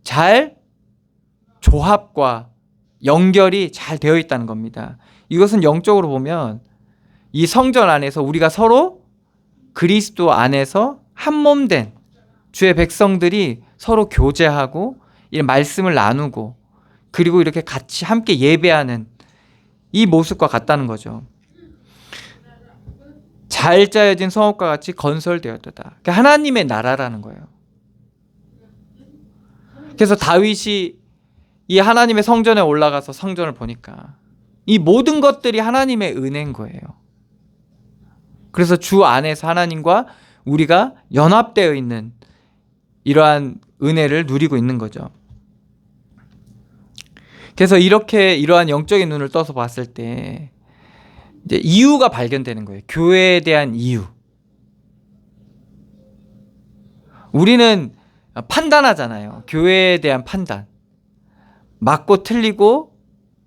잘 조합과 연결이 잘 되어 있다는 겁니다. 이것은 영적으로 보면 이 성전 안에서 우리가 서로 그리스도 안에서 한 몸 된 주의 백성들이 서로 교제하고 이 말씀을 나누고 그리고 이렇게 같이 함께 예배하는 이 모습과 같다는 거죠. 잘 짜여진 성읍과 같이 건설되었도다. 그러니까 하나님의 나라라는 거예요. 그래서 다윗이 이 하나님의 성전에 올라가서 성전을 보니까 이 모든 것들이 하나님의 은혜인 거예요. 그래서 주 안에서 하나님과 우리가 연합되어 있는 이러한 은혜를 누리고 있는 거죠. 그래서 이러한 영적인 눈을 떠서 봤을 때 이제 이유가 발견되는 거예요. 교회에 대한 이유. 우리는 판단하잖아요. 교회에 대한 판단. 맞고 틀리고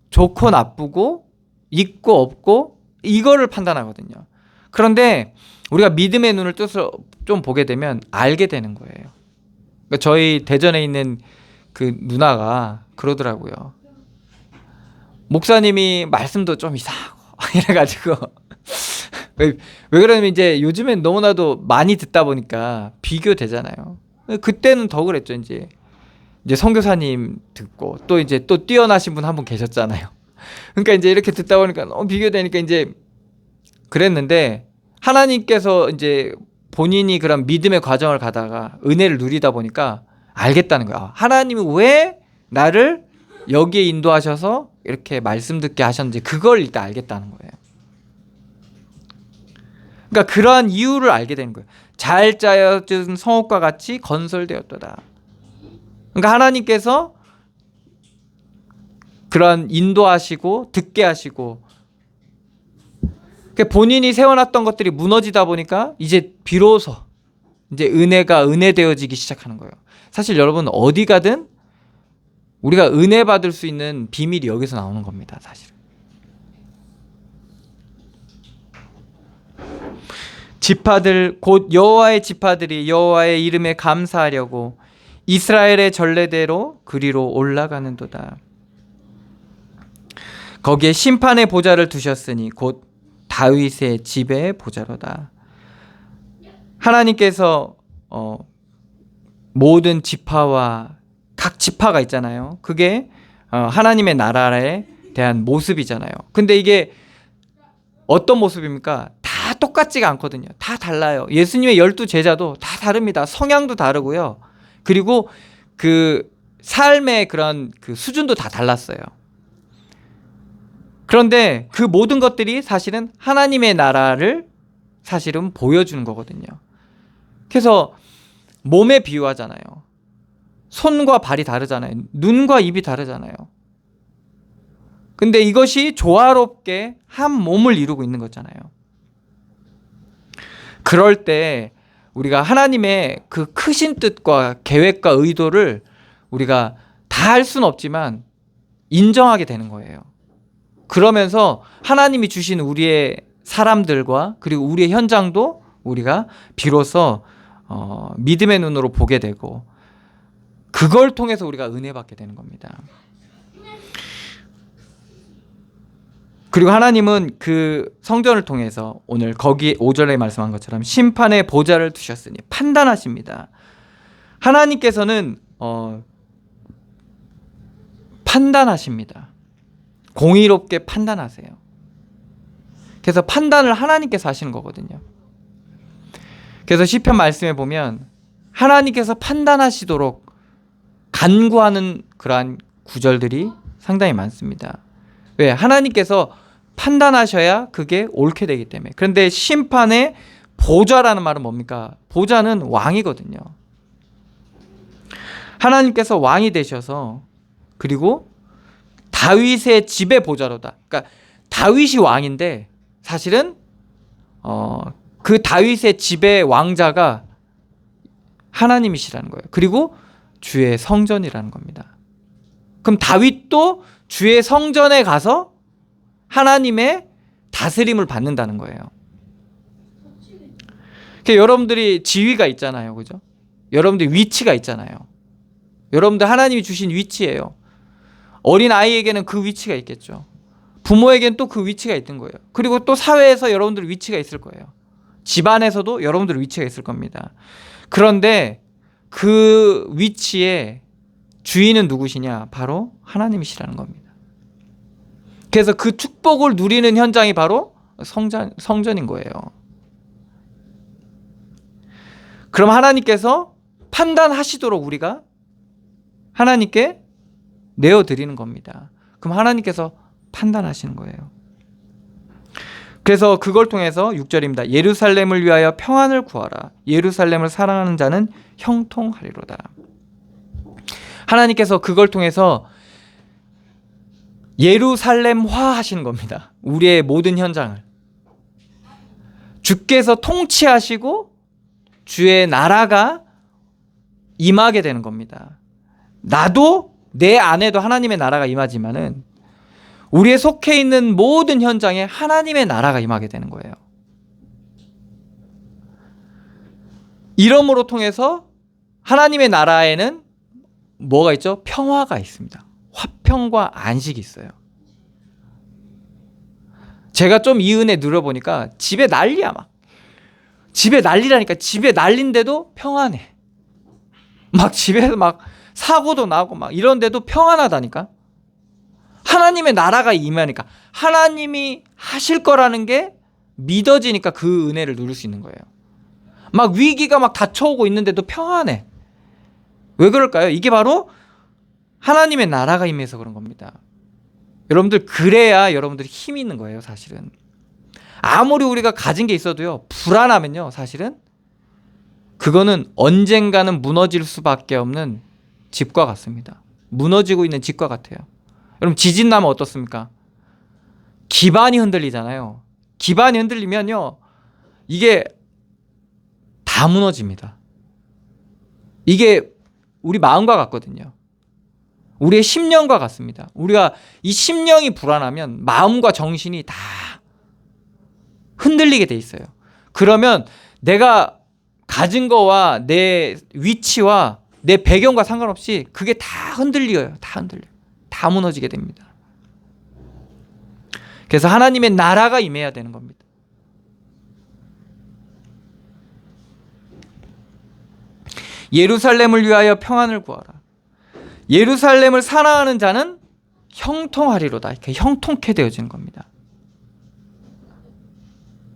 좋고 나쁘고 있고 없고 이거를 판단하거든요. 그런데 우리가 믿음의 눈을 떠서 좀 보게 되면 알게 되는 거예요. 그러니까 저희 대전에 있는 그 누나가 그러더라고요. 목사님이 말씀도 좀 이상하고 이래가지고 왜 그러냐면 이제 요즘엔 너무나도 많이 듣다 보니까 비교되잖아요. 그때는 더 그랬죠. 이제 선교사님 듣고 또 이제 또 뛰어나신 분 한 분 계셨잖아요. 그러니까 이제 이렇게 듣다 보니까 너무 비교되니까 이제 그랬는데 하나님께서 이제 본인이 그런 믿음의 과정을 가다가 은혜를 누리다 보니까 알겠다는 거야. 하나님이 왜 나를 여기에 인도하셔서 이렇게 말씀 듣게 하셨는지 그걸 일단 알겠다는 거예요. 그러니까 그러한 이유를 알게 되는 거예요. 잘 짜여진 성읍과 같이 건설되었도다. 그러니까 하나님께서 그런 인도하시고 듣게 하시고 본인이 세워놨던 것들이 무너지다 보니까 이제 비로소 이제 은혜가 은혜되어지기 시작하는 거예요. 사실 여러분 어디 가든 우리가 은혜 받을 수 있는 비밀이 여기서 나오는 겁니다. 사실. 지파들 곧 여호와의 지파들이 여호와의 이름에 감사하려고 이스라엘의 전례대로 그리로 올라가는도다. 거기에 심판의 보좌를 두셨으니 곧 다윗의 집의 보좌로다. 하나님께서 모든 지파와 각 지파가 있잖아요. 그게 하나님의 나라에 대한 모습이잖아요. 근데 이게 어떤 모습입니까? 다 똑같지가 않거든요. 다 달라요. 예수님의 12제자도 다 다릅니다. 성향도 다르고요. 그리고 그 삶의 그런 그 수준도 다 달랐어요. 그런데 그 모든 것들이 사실은 하나님의 나라를 사실은 보여주는 거거든요. 그래서 몸에 비유하잖아요. 손과 발이 다르잖아요. 눈과 입이 다르잖아요. 근데 이것이 조화롭게 한 몸을 이루고 있는 거잖아요. 그럴 때 우리가 하나님의 그 크신 뜻과 계획과 의도를 우리가 다 할 수는 없지만 인정하게 되는 거예요. 그러면서 하나님이 주신 우리의 사람들과 그리고 우리의 현장도 우리가 비로소 믿음의 눈으로 보게 되고 그걸 통해서 우리가 은혜 받게 되는 겁니다. 그리고 하나님은 그 성전을 통해서 오늘 거기 5절에 말씀한 것처럼 심판의 보좌를 두셨으니 판단하십니다. 하나님께서는 판단하십니다. 공의롭게 판단하세요. 그래서 판단을 하나님께서 하시는 거거든요. 그래서 시편 말씀에 보면 하나님께서 판단하시도록 간구하는 그러한 구절들이 상당히 많습니다. 왜? 하나님께서 판단하셔야 그게 옳게 되기 때문에. 그런데 심판의 보좌라는 말은 뭡니까? 보좌는 왕이거든요. 하나님께서 왕이 되셔서 그리고 다윗의 집의 보좌로다. 그러니까 다윗이 왕인데 사실은 그 다윗의 집의 왕자가 하나님이시라는 거예요. 그리고 주의 성전이라는 겁니다. 그럼 다윗도 주의 성전에 가서 하나님의 다스림을 받는다는 거예요. 그러니까 여러분들이 지위가 있잖아요. 그죠? 여러분들 위치가 있잖아요. 여러분들 하나님이 주신 위치예요. 어린 아이에게는 그 위치가 있겠죠. 부모에게는 또 그 위치가 있는 거예요. 그리고 또 사회에서 여러분들 위치가 있을 거예요. 집안에서도 여러분들 위치가 있을 겁니다. 그런데 그 위치에 주인은 누구시냐? 바로 하나님이시라는 겁니다. 그래서 그 축복을 누리는 현장이 바로 성전인 거예요. 그럼 하나님께서 판단하시도록 우리가 하나님께 내어드리는 겁니다. 그럼 하나님께서 판단하시는 거예요. 그래서 그걸 통해서 6절입니다. 예루살렘을 위하여 평안을 구하라. 예루살렘을 사랑하는 자는 형통하리로다. 하나님께서 그걸 통해서 예루살렘화 하시는 겁니다. 우리의 모든 현장을. 주께서 통치하시고 주의 나라가 임하게 되는 겁니다. 나도 내 안에도 하나님의 나라가 임하지만은 우리의 속해 있는 모든 현장에 하나님의 나라가 임하게 되는 거예요. 이러므로 통해서 하나님의 나라에는 뭐가 있죠? 평화가 있습니다. 화평과 안식이 있어요. 제가 좀 이 은혜 누려보니까 집에 난리야 막. 집에 난리라니까. 집에 난린데도 평안해. 막 집에서 막 사고도 나고 막 이런데도 평안하다니까. 하나님의 나라가 임하니까 하나님이 하실 거라는 게 믿어지니까 그 은혜를 누릴 수 있는 거예요. 막 위기가 막 닥쳐오고 있는데도 평안해. 왜 그럴까요? 이게 바로 하나님의 나라가 임해서 그런 겁니다. 여러분들, 그래야 여러분들이 힘이 있는 거예요. 사실은 아무리 우리가 가진 게 있어도요, 불안하면요, 사실은 그거는 언젠가는 무너질 수밖에 없는 집과 같습니다. 무너지고 있는 집과 같아요. 여러분, 지진 나면 어떻습니까? 기반이 흔들리잖아요. 기반이 흔들리면요, 이게 다 무너집니다. 이게 우리 마음과 같거든요. 우리의 심령과 같습니다. 우리가 이 심령이 불안하면 마음과 정신이 다 흔들리게 돼 있어요. 그러면 내가 가진 거와 내 위치와 내 배경과 상관없이 그게 다 흔들려요. 다 흔들려요. 다 무너지게 됩니다. 그래서 하나님의 나라가 임해야 되는 겁니다. 예루살렘을 위하여 평안을 구하라. 예루살렘을 사랑하는 자는 형통하리로다. 이렇게 형통케 되어지는 겁니다.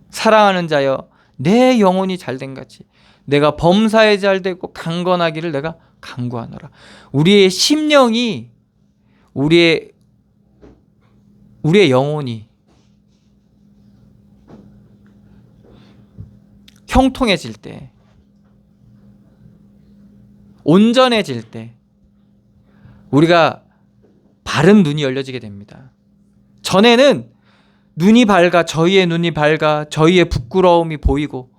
사랑하는 자여, 내 영혼이 잘된 같이 내가 범사에 잘되고 강건하기를 내가 간구하노라. 우리의 심령이, 우리의 영혼이 형통해질 때, 온전해질 때 우리가 바른 눈이 열려지게 됩니다. 전에는 눈이 밝아, 저희의 눈이 밝아, 저희의 부끄러움이 보이고,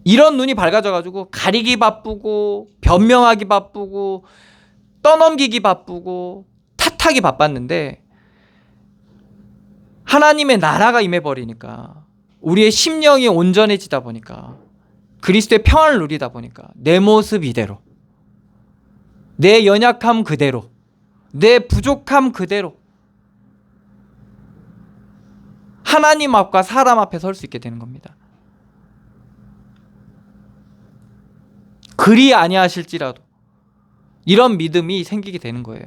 이런 눈이 밝아져가지고 가리기 바쁘고, 변명하기 바쁘고, 떠넘기기 바쁘고, 탓하기 바빴는데, 하나님의 나라가 임해버리니까, 우리의 심령이 온전해지다 보니까, 그리스도의 평안을 누리다 보니까 내 모습 이대로, 내 연약함 그대로, 내 부족함 그대로 하나님 앞과 사람 앞에 설 수 있게 되는 겁니다. 그리 아니하실지라도 이런 믿음이 생기게 되는 거예요.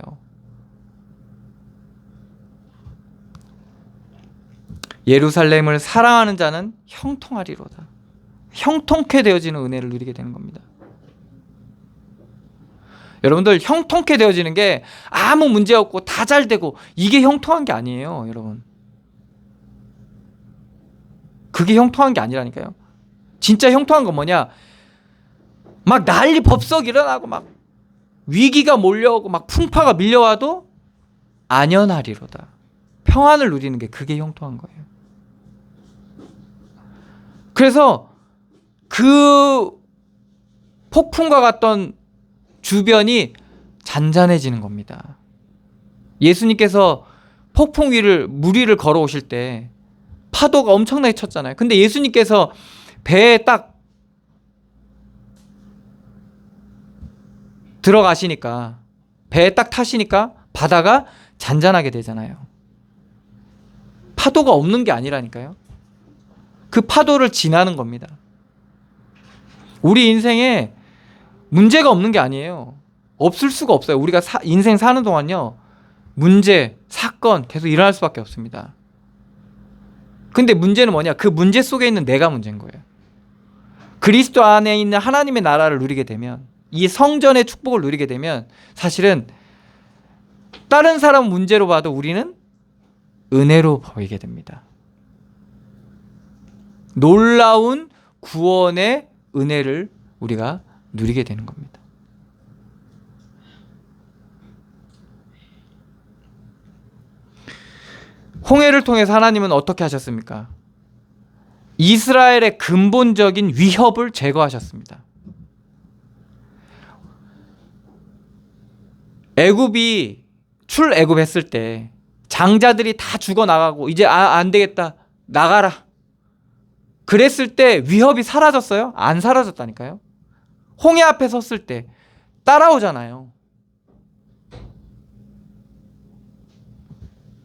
예루살렘을 사랑하는 자는 형통하리로다. 형통케 되어지는 은혜를 누리게 되는 겁니다. 여러분들, 형통케 되어지는 게 아무 문제 없고 다 잘 되고 이게 형통한 게 아니에요. 여러분, 그게 형통한 게 아니라니까요. 진짜 형통한 건 뭐냐, 막 난리 법석 일어나고 막 위기가 몰려오고 막 풍파가 밀려와도 안연하리로다. 평안을 누리는 게 그게 형통한 거예요. 그래서 그 폭풍과 같던 주변이 잔잔해지는 겁니다. 예수님께서 폭풍 위를, 물 위를 걸어오실 때 파도가 엄청나게 쳤잖아요. 근데 예수님께서 배에 딱 들어가시니까, 배에 딱 타시니까 바다가 잔잔하게 되잖아요. 파도가 없는 게 아니라니까요. 그 파도를 지나는 겁니다. 우리 인생에 문제가 없는 게 아니에요. 없을 수가 없어요. 우리가 인생 사는 동안요, 문제, 사건 계속 일어날 수밖에 없습니다. 근데 문제는 뭐냐, 그 문제 속에 있는 내가 문제인 거예요. 그리스도 안에 있는 하나님의 나라를 누리게 되면, 이 성전의 축복을 누리게 되면 사실은 다른 사람 문제로 봐도 우리는 은혜로 보이게 됩니다. 놀라운 구원의 은혜를 우리가 누리게 되는 겁니다. 홍해를 통해서 하나님은 어떻게 하셨습니까? 이스라엘의 근본적인 위협을 제거하셨습니다. 애굽이 출애굽했을 때 장자들이 다 죽어나가고 이제 안 되겠다, 나가라, 그랬을 때 위협이 사라졌어요? 안 사라졌다니까요. 홍해 앞에 섰을 때 따라오잖아요.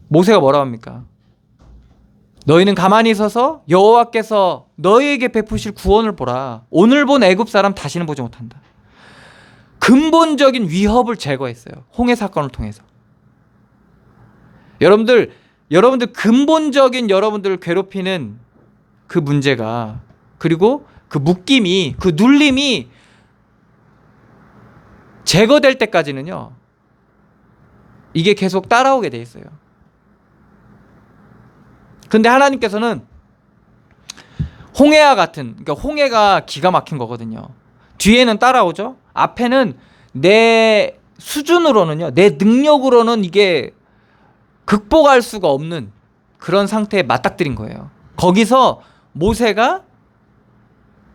모세가 뭐라고 합니까? 너희는 가만히 서서 여호와께서 너희에게 베푸실 구원을 보라. 오늘 본 애굽 사람 다시는 보지 못한다. 근본적인 위협을 제거했어요. 홍해 사건을 통해서. 여러분들, 여러분들 근본적인 여러분들을 괴롭히는 그 문제가, 그리고 그 묶임이, 그 눌림이 제거될 때까지는요, 이게 계속 따라오게 돼 있어요. 근데 하나님께서는 홍해와 같은, 그러니까 홍해가 기가 막힌 거거든요. 뒤에는 따라오죠. 앞에는 내 수준으로는요, 내 능력으로는 이게 극복할 수가 없는 그런 상태에 맞닥뜨린 거예요. 거기서 모세가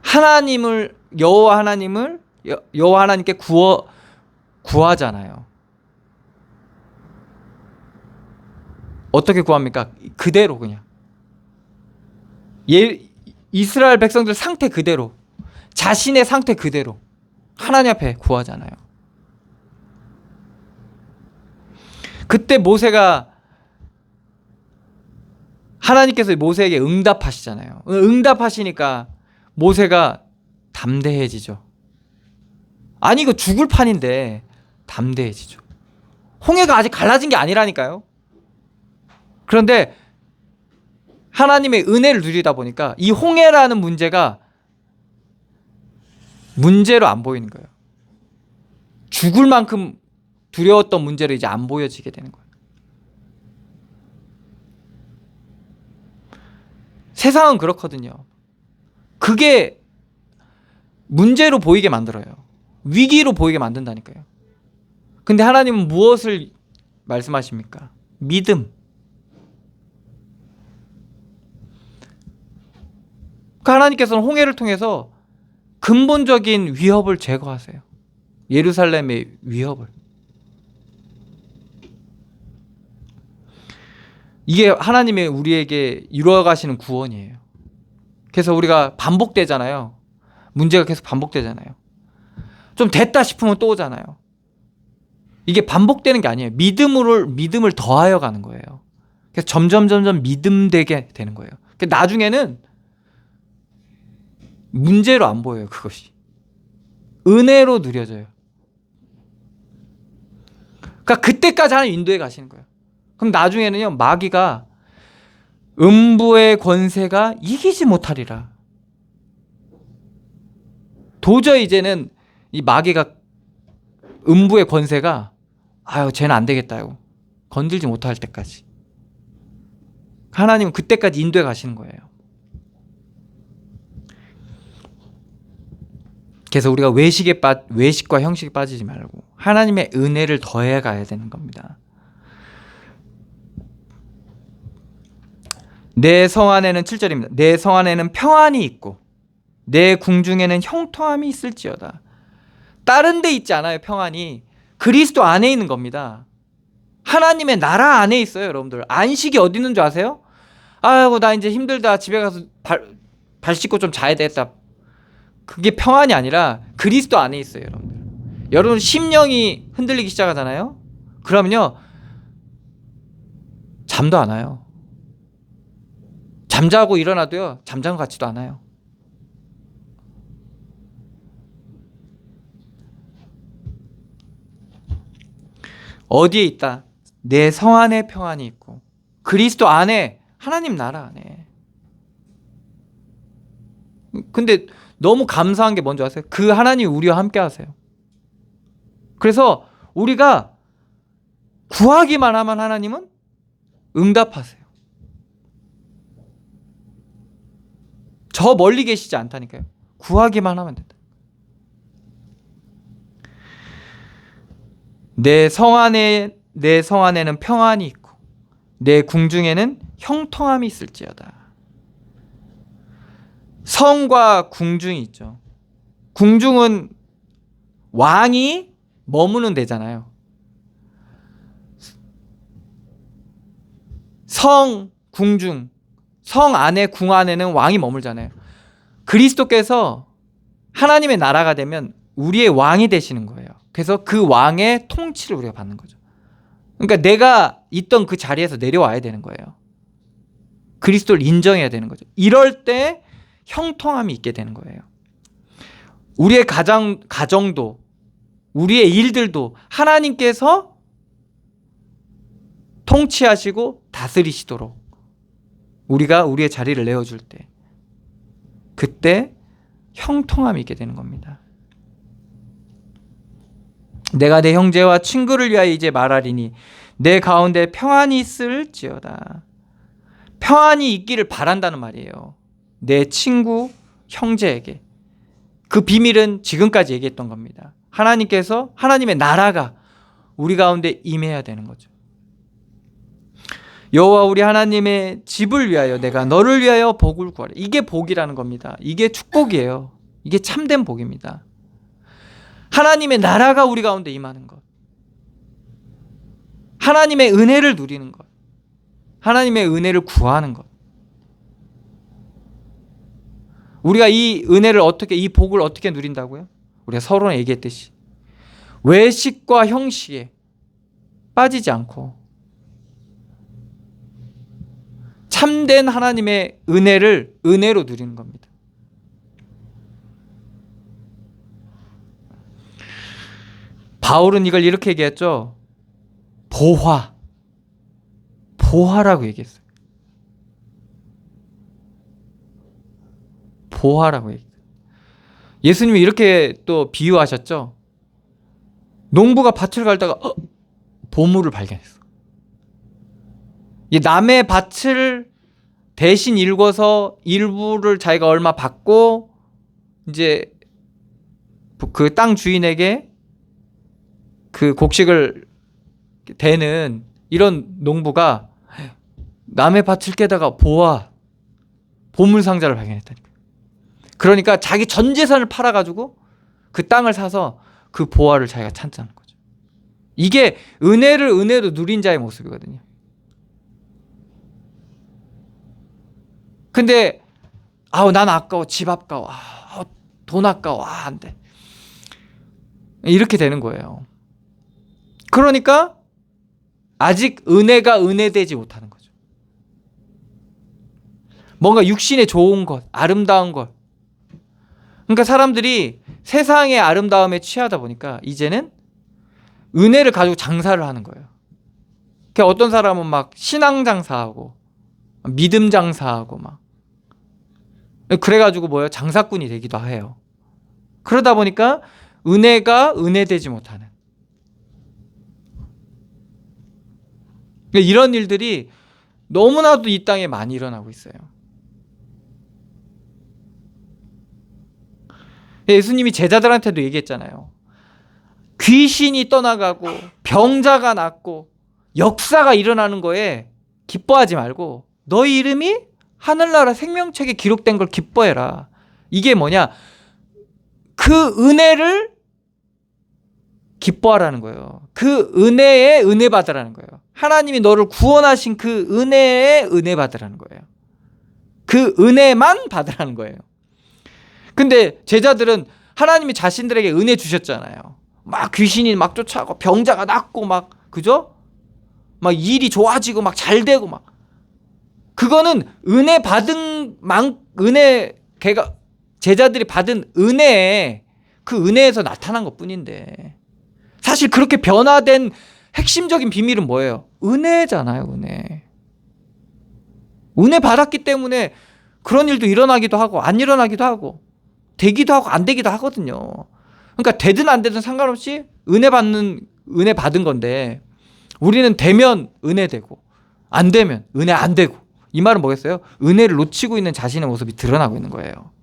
하나님을, 여호와 하나님께 구하잖아요. 어떻게 구합니까? 그대로 그냥 이스라엘 백성들 상태 그대로, 자신의 상태 그대로 하나님 앞에 구하잖아요. 그때 모세가, 하나님께서 모세에게 응답하시잖아요. 응답하시니까 모세가 담대해지죠. 아니 이거 죽을 판인데 담대해지죠. 홍해가 아직 갈라진 게 아니라니까요. 그런데 하나님의 은혜를 누리다 보니까 이 홍해라는 문제가 문제로 안 보이는 거예요. 죽을 만큼 두려웠던 문제로 이제 안 보여지게 되는 거예요. 세상은 그렇거든요. 그게 문제로 보이게 만들어요. 위기로 보이게 만든다니까요. 근데 하나님은 무엇을 말씀하십니까? 믿음. 하나님께서는 홍해를 통해서 근본적인 위협을 제거하세요. 예루살렘의 위협을. 이게 하나님의 우리에게 이루어가시는 구원이에요. 그래서 우리가 반복되잖아요. 문제가 계속 반복되잖아요. 좀 됐다 싶으면 또 오잖아요. 이게 반복되는 게 아니에요. 믿음을 더하여 가는 거예요. 그래서 점점 믿음되게 되는 거예요. 나중에는 문제로 안 보여요. 그것이 은혜로 누려져요. 그러니까 그때까지 하나님 인도해 가시는 거예요. 그럼 나중에는요, 마귀가 음부의 권세가 이기지 못하리라. 도저히 이제는 이 마귀가, 음부의 권세가 쟤는 안 되겠다고 건들지 못할 때까지 하나님은 그때까지 인도해 가시는 거예요. 그래서 우리가 외식과 형식에 빠지지 말고 하나님의 은혜를 더해 가야 되는 겁니다. 내 성 안에는 7절입니다. 내 성 안에는 평안이 있고 내 궁중에는 형통함이 있을지어다. 다른 데 있지 않아요. 평안이 그리스도 안에 있는 겁니다. 하나님의 나라 안에 있어요. 여러분들 안식이 어디 있는 줄 아세요? 아이고 나 이제 힘들다, 집에 가서 발 씻고 좀 자야 되겠다. 그게 평안이 아니라 그리스도 안에 있어요. 여러분 심령이 흔들리기 시작하잖아요. 그러면요 잠도 안 와요. 잠자고 일어나도요 잠자는 것 같지도 않아요. 어디에 있다? 내 성 안에 평안이 있고 그리스도 안에, 하나님 나라 안에. 근데 너무 감사한 게 뭔지 아세요? 그 하나님이 우리와 함께 하세요. 그래서 우리가 구하기만 하면 하나님은 응답하세요. 저 멀리 계시지 않다니까요. 구하기만 하면 된다. 내 성 안에는 평안이 있고 내 궁중에는 형통함이 있을지어다. 성과 궁중이 있죠. 궁중은 왕이 머무는 데잖아요. 성, 궁중, 성 안에, 궁 안에는 왕이 머물잖아요. 그리스도께서 하나님의 나라가 되면 우리의 왕이 되시는 거예요. 그래서 그 왕의 통치를 우리가 받는 거죠. 그러니까 내가 있던 그 자리에서 내려와야 되는 거예요. 그리스도를 인정해야 되는 거죠. 이럴 때 형통함이 있게 되는 거예요. 우리의 가정도, 우리의 일들도 하나님께서 통치하시고 다스리시도록 우리가 우리의 자리를 내어줄 때 그때 형통함이 있게 되는 겁니다. 내가 내 형제와 친구를 위하여 이제 말하리니 내 가운데 평안이 있을지어다. 평안이 있기를 바란다는 말이에요. 내 친구, 형제에게. 그 비밀은 지금까지 얘기했던 겁니다. 하나님께서 하나님의 나라가 우리 가운데 임해야 되는 거죠. 여호와 우리 하나님의 집을 위하여 내가 너를 위하여 복을 구하리. 이게 복이라는 겁니다. 이게 축복이에요. 이게 참된 복입니다. 하나님의 나라가 우리 가운데 임하는 것. 하나님의 은혜를 누리는 것. 하나님의 은혜를 구하는 것. 우리가 이 은혜를 어떻게, 이 복을 어떻게 누린다고요? 우리가 서론에 얘기했듯이 외식과 형식에 빠지지 않고 참된 하나님의 은혜를 은혜로 누리는 겁니다. 바울은 이걸 이렇게 얘기했죠. 보화라고 얘기했어요. 보화라고 얘기했어요. 예수님이 이렇게 또 비유하셨죠. 농부가 밭을 갈다가 보물을 발견했어. 이 남의 밭을 대신 일궈서 일부를 자기가 얼마 받고 이제 그 땅 주인에게 그 곡식을 대는 이런 농부가 남의 밭을 깨다가 보물 상자를 발견했다니까. 그러니까 자기 전 재산을 팔아가지고 그 땅을 사서 그 보화를 자기가 찾자는 거죠. 이게 은혜를 은혜로 누린 자의 모습이거든요. 근데 난 아까워, 집 아까워, 돈 아까워, 안 돼. 이렇게 되는 거예요. 그러니까 아직 은혜가 은혜되지 못하는 거죠. 뭔가 육신에 좋은 것, 아름다운 것. 그러니까 사람들이 세상의 아름다움에 취하다 보니까 이제는 은혜를 가지고 장사를 하는 거예요. 그러니까 어떤 사람은 막 신앙 장사하고 믿음 장사하고 막 그래가지고 뭐예요? 장사꾼이 되기도 해요. 그러다 보니까 은혜가 은혜되지 못하는 이런 일들이 너무나도 이 땅에 많이 일어나고 있어요. 예수님이 제자들한테도 얘기했잖아요. 귀신이 떠나가고 병자가 낫고 역사가 일어나는 거에 기뻐하지 말고 너희 이름이 하늘나라 생명책에 기록된 걸 기뻐해라. 이게 뭐냐? 그 은혜를 기뻐하라는 거예요. 그 은혜에 은혜 받으라는 거예요. 하나님이 너를 구원하신 그 은혜에 은혜 받으라는 거예요. 그 은혜만 받으라는 거예요. 근데 제자들은 하나님이 자신들에게 은혜 주셨잖아요. 막 귀신이 막 쫓아가고 병자가 낫고 막 그죠? 막 일이 좋아지고 막 잘 되고 막 그거는 은혜 받은 걔가 제자들이 받은 은혜에 그 은혜에서 나타난 것뿐인데 사실 그렇게 변화된 핵심적인 비밀은 뭐예요? 은혜잖아요, 은혜. 은혜 받았기 때문에 그런 일도 일어나기도 하고 안 일어나기도 하고 되기도 하고 안 되기도 하거든요. 그러니까 되든 안 되든 상관없이 은혜 받은 건데 우리는 되면 은혜 되고 안 되면 은혜 안 되고 이 말은 뭐겠어요? 은혜를 놓치고 있는 자신의 모습이 드러나고 있는 거예요.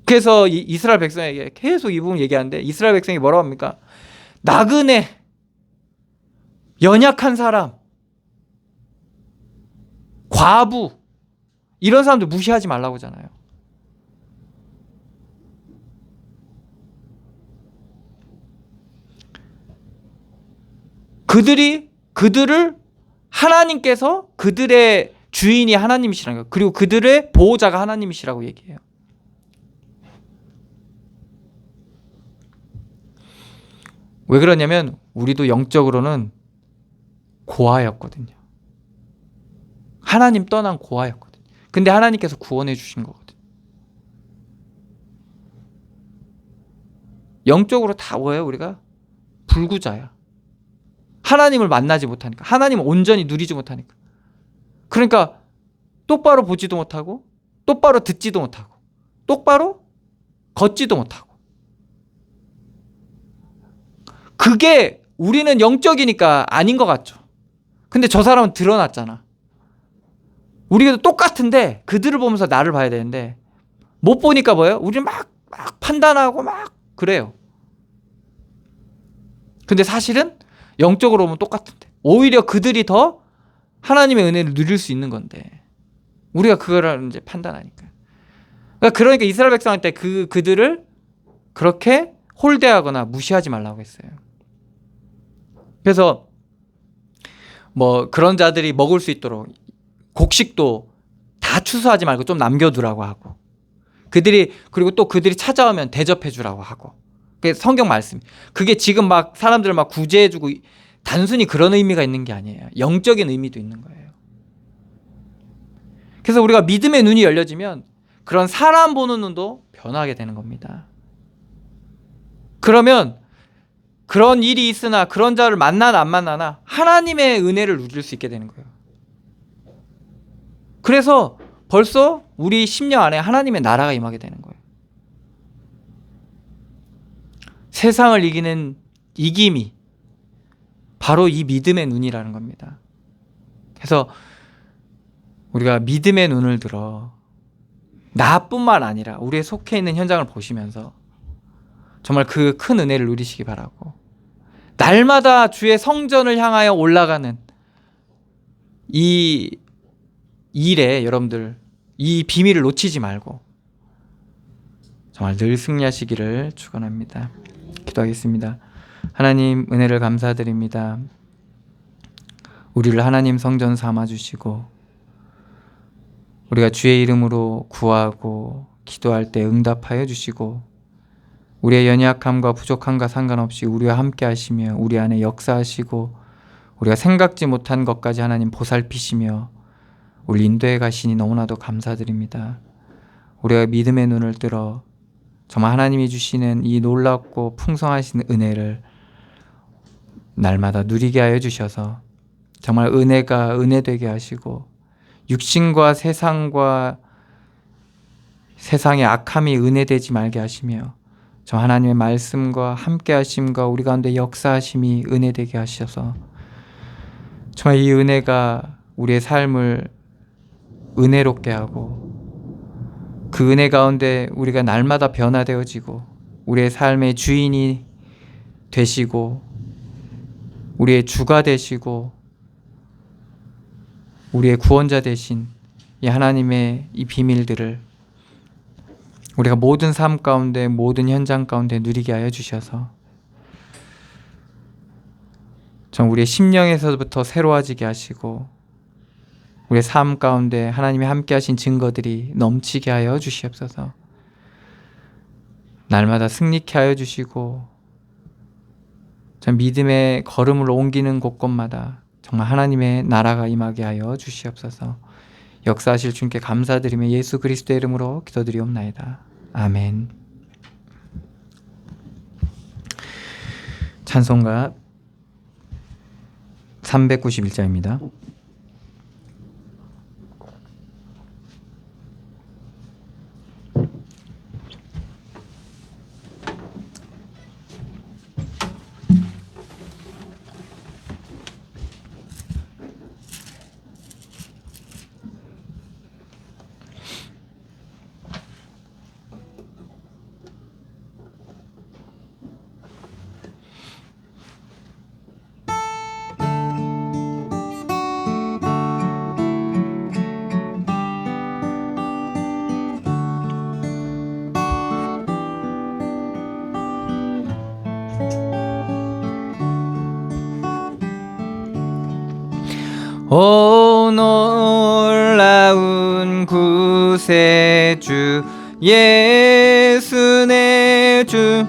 그래서 이스라엘 백성에게 계속 이 부분 얘기하는데 이스라엘 백성이 뭐라고 합니까? 나그네, 연약한 사람, 과부 이런 사람들 무시하지 말라고 하잖아요. 그들을 하나님께서 그들의 주인이 하나님이시라는 거예요. 그리고 그들의 보호자가 하나님이시라고 얘기해요. 왜 그러냐면 우리도 영적으로는 고아였거든요. 하나님 떠난 고아였거든요. 근데 하나님께서 구원해 주신 거거든요. 영적으로 다 뭐예요? 우리가 불구자야. 하나님을 만나지 못하니까, 하나님을 온전히 누리지 못하니까. 그러니까 똑바로 보지도 못하고, 똑바로 듣지도 못하고, 똑바로 걷지도 못하고. 그게 우리는 영적이니까 아닌 것 같죠. 근데 저 사람은 드러났잖아. 우리가 똑같은데 그들을 보면서 나를 봐야 되는데 못 보니까 뭐예요? 우리는 막 판단하고 막 그래요. 근데 사실은 영적으로 보면 똑같은데 오히려 그들이 더 하나님의 은혜를 누릴 수 있는 건데 우리가 그거를 이제 판단하니까. 그러니까 이스라엘 백성한테 그들을 그렇게 홀대하거나 무시하지 말라고 했어요. 그래서 뭐 그런 자들이 먹을 수 있도록 곡식도 다 추수하지 말고 좀 남겨두라고 하고, 그리고 또 그들이 찾아오면 대접해주라고 하고. 그게 성경 말씀. 그게 지금 막 사람들을 막 구제해주고 단순히 그런 의미가 있는 게 아니에요. 영적인 의미도 있는 거예요. 그래서 우리가 믿음의 눈이 열려지면 그런 사람 보는 눈도 변하게 되는 겁니다. 그러면 그런 일이 있으나 그런 자를 만나나 안 만나나 하나님의 은혜를 누릴 수 있게 되는 거예요. 그래서 벌써 우리 심령 안에 하나님의 나라가 임하게 되는 거예요. 세상을 이기는 이김이 바로 이 믿음의 눈이라는 겁니다. 그래서 우리가 믿음의 눈을 들어 나뿐만 아니라 우리의 속해 있는 현장을 보시면서 정말 그 큰 은혜를 누리시기 바라고, 날마다 주의 성전을 향하여 올라가는 이 일에 여러분들 이 비밀을 놓치지 말고 정말 늘 승리하시기를 축원합니다. 기도하겠습니다. 하나님, 은혜를 감사드립니다. 우리를 하나님 성전 삼아주시고 우리가 주의 이름으로 구하고 기도할 때 응답하여 주시고 우리의 연약함과 부족함과 상관없이 우리와 함께 하시며 우리 안에 역사하시고 우리가 생각지 못한 것까지 하나님 보살피시며 우리 인도해 가시니 너무나도 감사드립니다. 우리가 믿음의 눈을 뜨러 정말 하나님이 주시는 이 놀랍고 풍성하신 은혜를 날마다 누리게 하여 주셔서 정말 은혜가 은혜되게 하시고 육신과 세상과 세상의 악함이 은혜되지 말게 하시며 저 하나님의 말씀과 함께 하심과 우리 가운데 역사하심이 은혜되게 하셔서 정말 이 은혜가 우리의 삶을 은혜롭게 하고 그 은혜 가운데 우리가 날마다 변화되어지고 우리의 삶의 주인이 되시고 우리의 주가 되시고 우리의 구원자 되신 이 하나님의 이 비밀들을 우리가 모든 삶 가운데 모든 현장 가운데 누리게 하여 주셔서 정 우리의 심령에서부터 새로워지게 하시고 우리의 삶 가운데 하나님이 함께 하신 증거들이 넘치게 하여 주시옵소서. 날마다 승리케 하여 주시고 참 믿음의 걸음을 옮기는 곳곳마다 정말 하나님의 나라가 임하게 하여 주시옵소서. 역사하실 주님께 감사드리며 예수 그리스도의 이름으로 기도드리옵나이다. 아멘. 찬송가 391장입니다. 오 놀라운 구세주 예수 내 주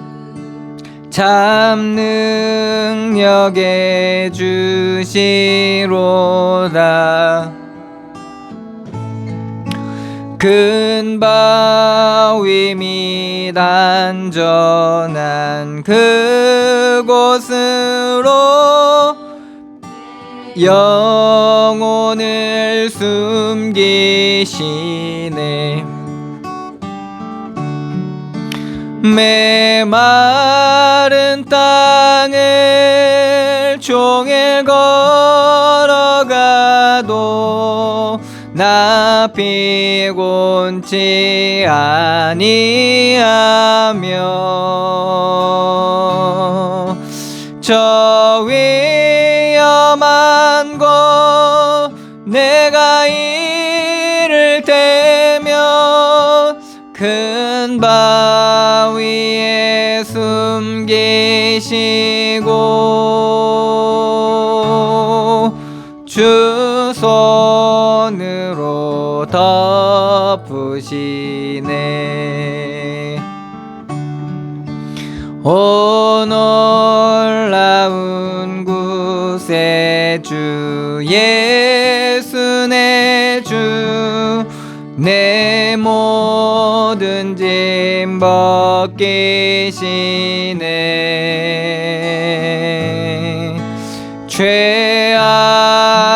참 능력의 주시로다. 큰 바위 및 안전한 그곳으로 영혼을 숨기시네. 메마른 땅을 종일 걸어가도 나 피곤치 아니하며 저 위험한 곳 내가 이를 때면 큰 바위에 숨기시고 주 손으로 덮으시네. 오 놀라운 구세 주 예수 내 주 내 모든 짐 벗기시네.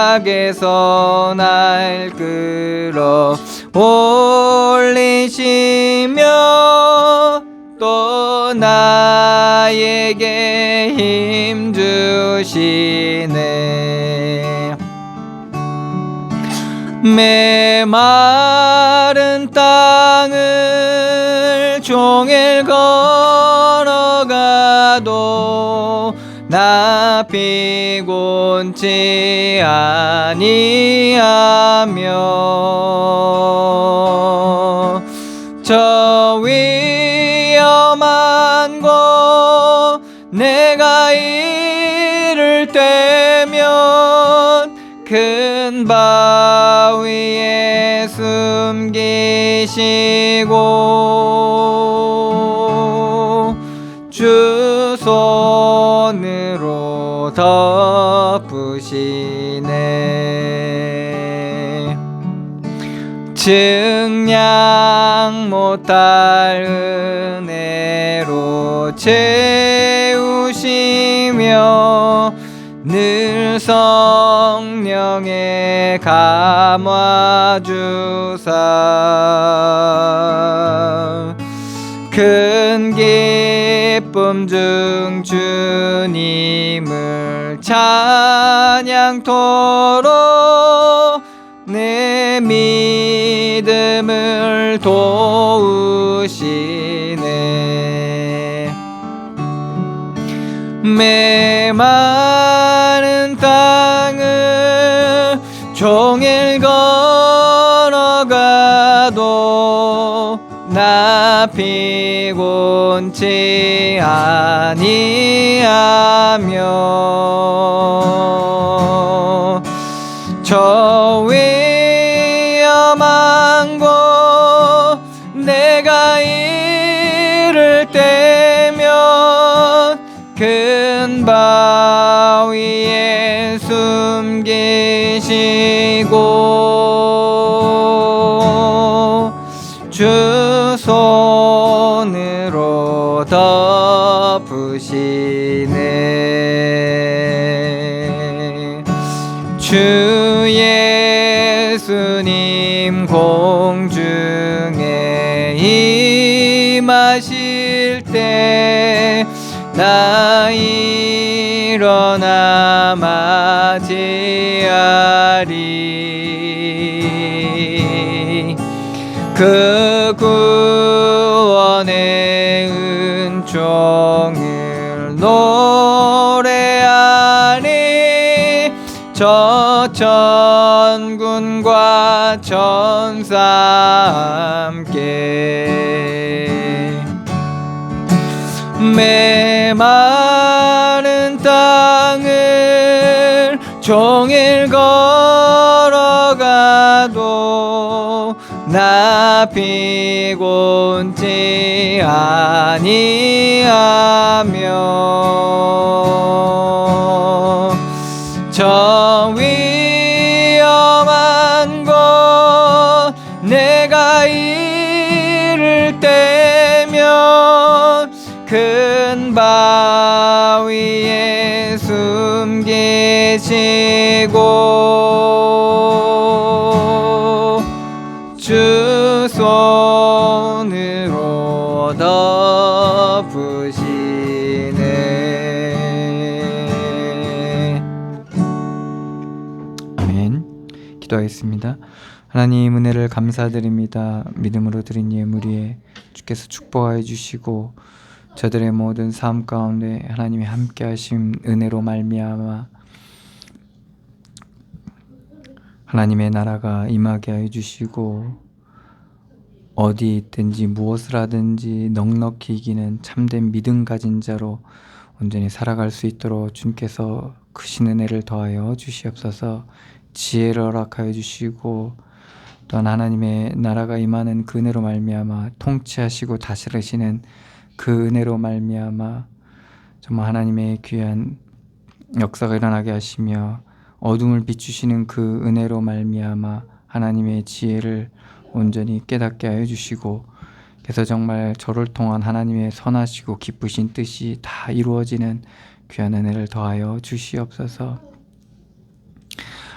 죄악에서 날 끌어 올리시며 또 나에게 힘 주시네. 메마른 땅을 종일 걸어가도 나 피곤치 아니하며 저 위험한 곳 내가 이를 때면 큰 바위에 숨기시고 주 손으로 덮으시네. 증량 못할 은혜로 채우시며 늘 성령에 감화주사 큰 기쁨 중 주님을 찬양토록 내 믿음을 도우시네. 메마른 땅을 종일 걸어가도 나 피곤치 아니하며 저 위험한 곳 내가 이를 때면 큰 바위에 숨기시고 주 손으로 덮으시네. 주 예수님 공중에 임하실 때 나 일어나 맞이하리. 그 구원의 은총을 노래하리. 저 천군과 천사 함께 메마른 땅을 종일 걸어가도 나 피곤치 아니하며 저 위험한 곳 내가 기도하겠습니다. 하나님 은혜를 감사드립니다. 믿음으로 드린 예물이에 주께서 축복하여 주시고 저들의 모든 삶 가운데 하나님이 함께 하심 은혜로 말미암아 하나님의 나라가 임하게 하여 주시고 어디 있든지 무엇을 하든지 넉넉히 이기는 참된 믿음 가진 자로 온전히 살아갈 수 있도록 주님께서 크신 은혜를 더하여 주시옵소서. 지혜를 허락하여 주시고 또한 하나님의 나라가 임하는 그 은혜로 말미암아 통치하시고 다스리시는 그 은혜로 말미암아 정말 하나님의 귀한 역사가 일어나게 하시며 어둠을 비추시는 그 은혜로 말미암아 하나님의 지혜를 온전히 깨닫게 하여 주시고 그래서 정말 저를 통한 하나님의 선하시고 기쁘신 뜻이 다 이루어지는 귀한 은혜를 더하여 주시옵소서.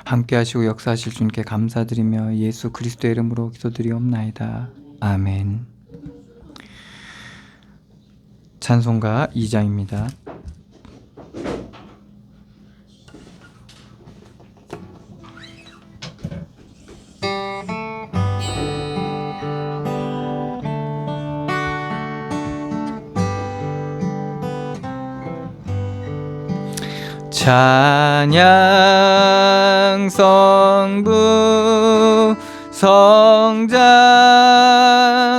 함께 하시고 역사하실 주님께 감사드리며 예수 그리스도의 이름으로 기도드리옵나이다. 아멘. 찬송가 2장입니다. 찬양 성부 성자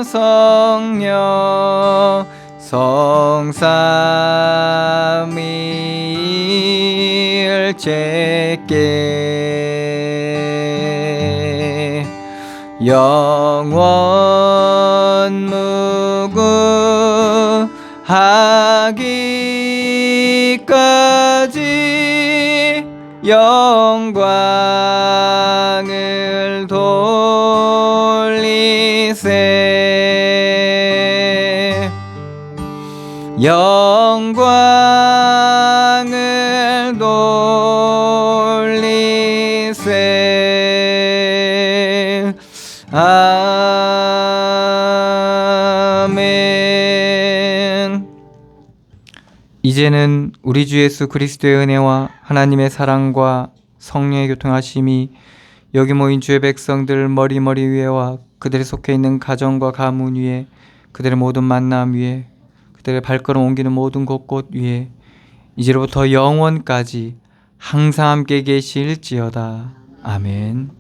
성령 성삼위일체께 영원 무궁하기까지 영광을 돌리세 영광을 돌리세 아멘. 이제는 우리 주 예수 그리스도의 은혜와 하나님의 사랑과 성령의 교통하심이 여기 모인 주의 백성들 머리머리 위에와 그들이 속해 있는 가정과 가문 위에 그들의 모든 만남 위에 그들의 발걸음 옮기는 모든 곳곳 위에 이제로부터 영원까지 항상 함께 계실지어다. 아멘.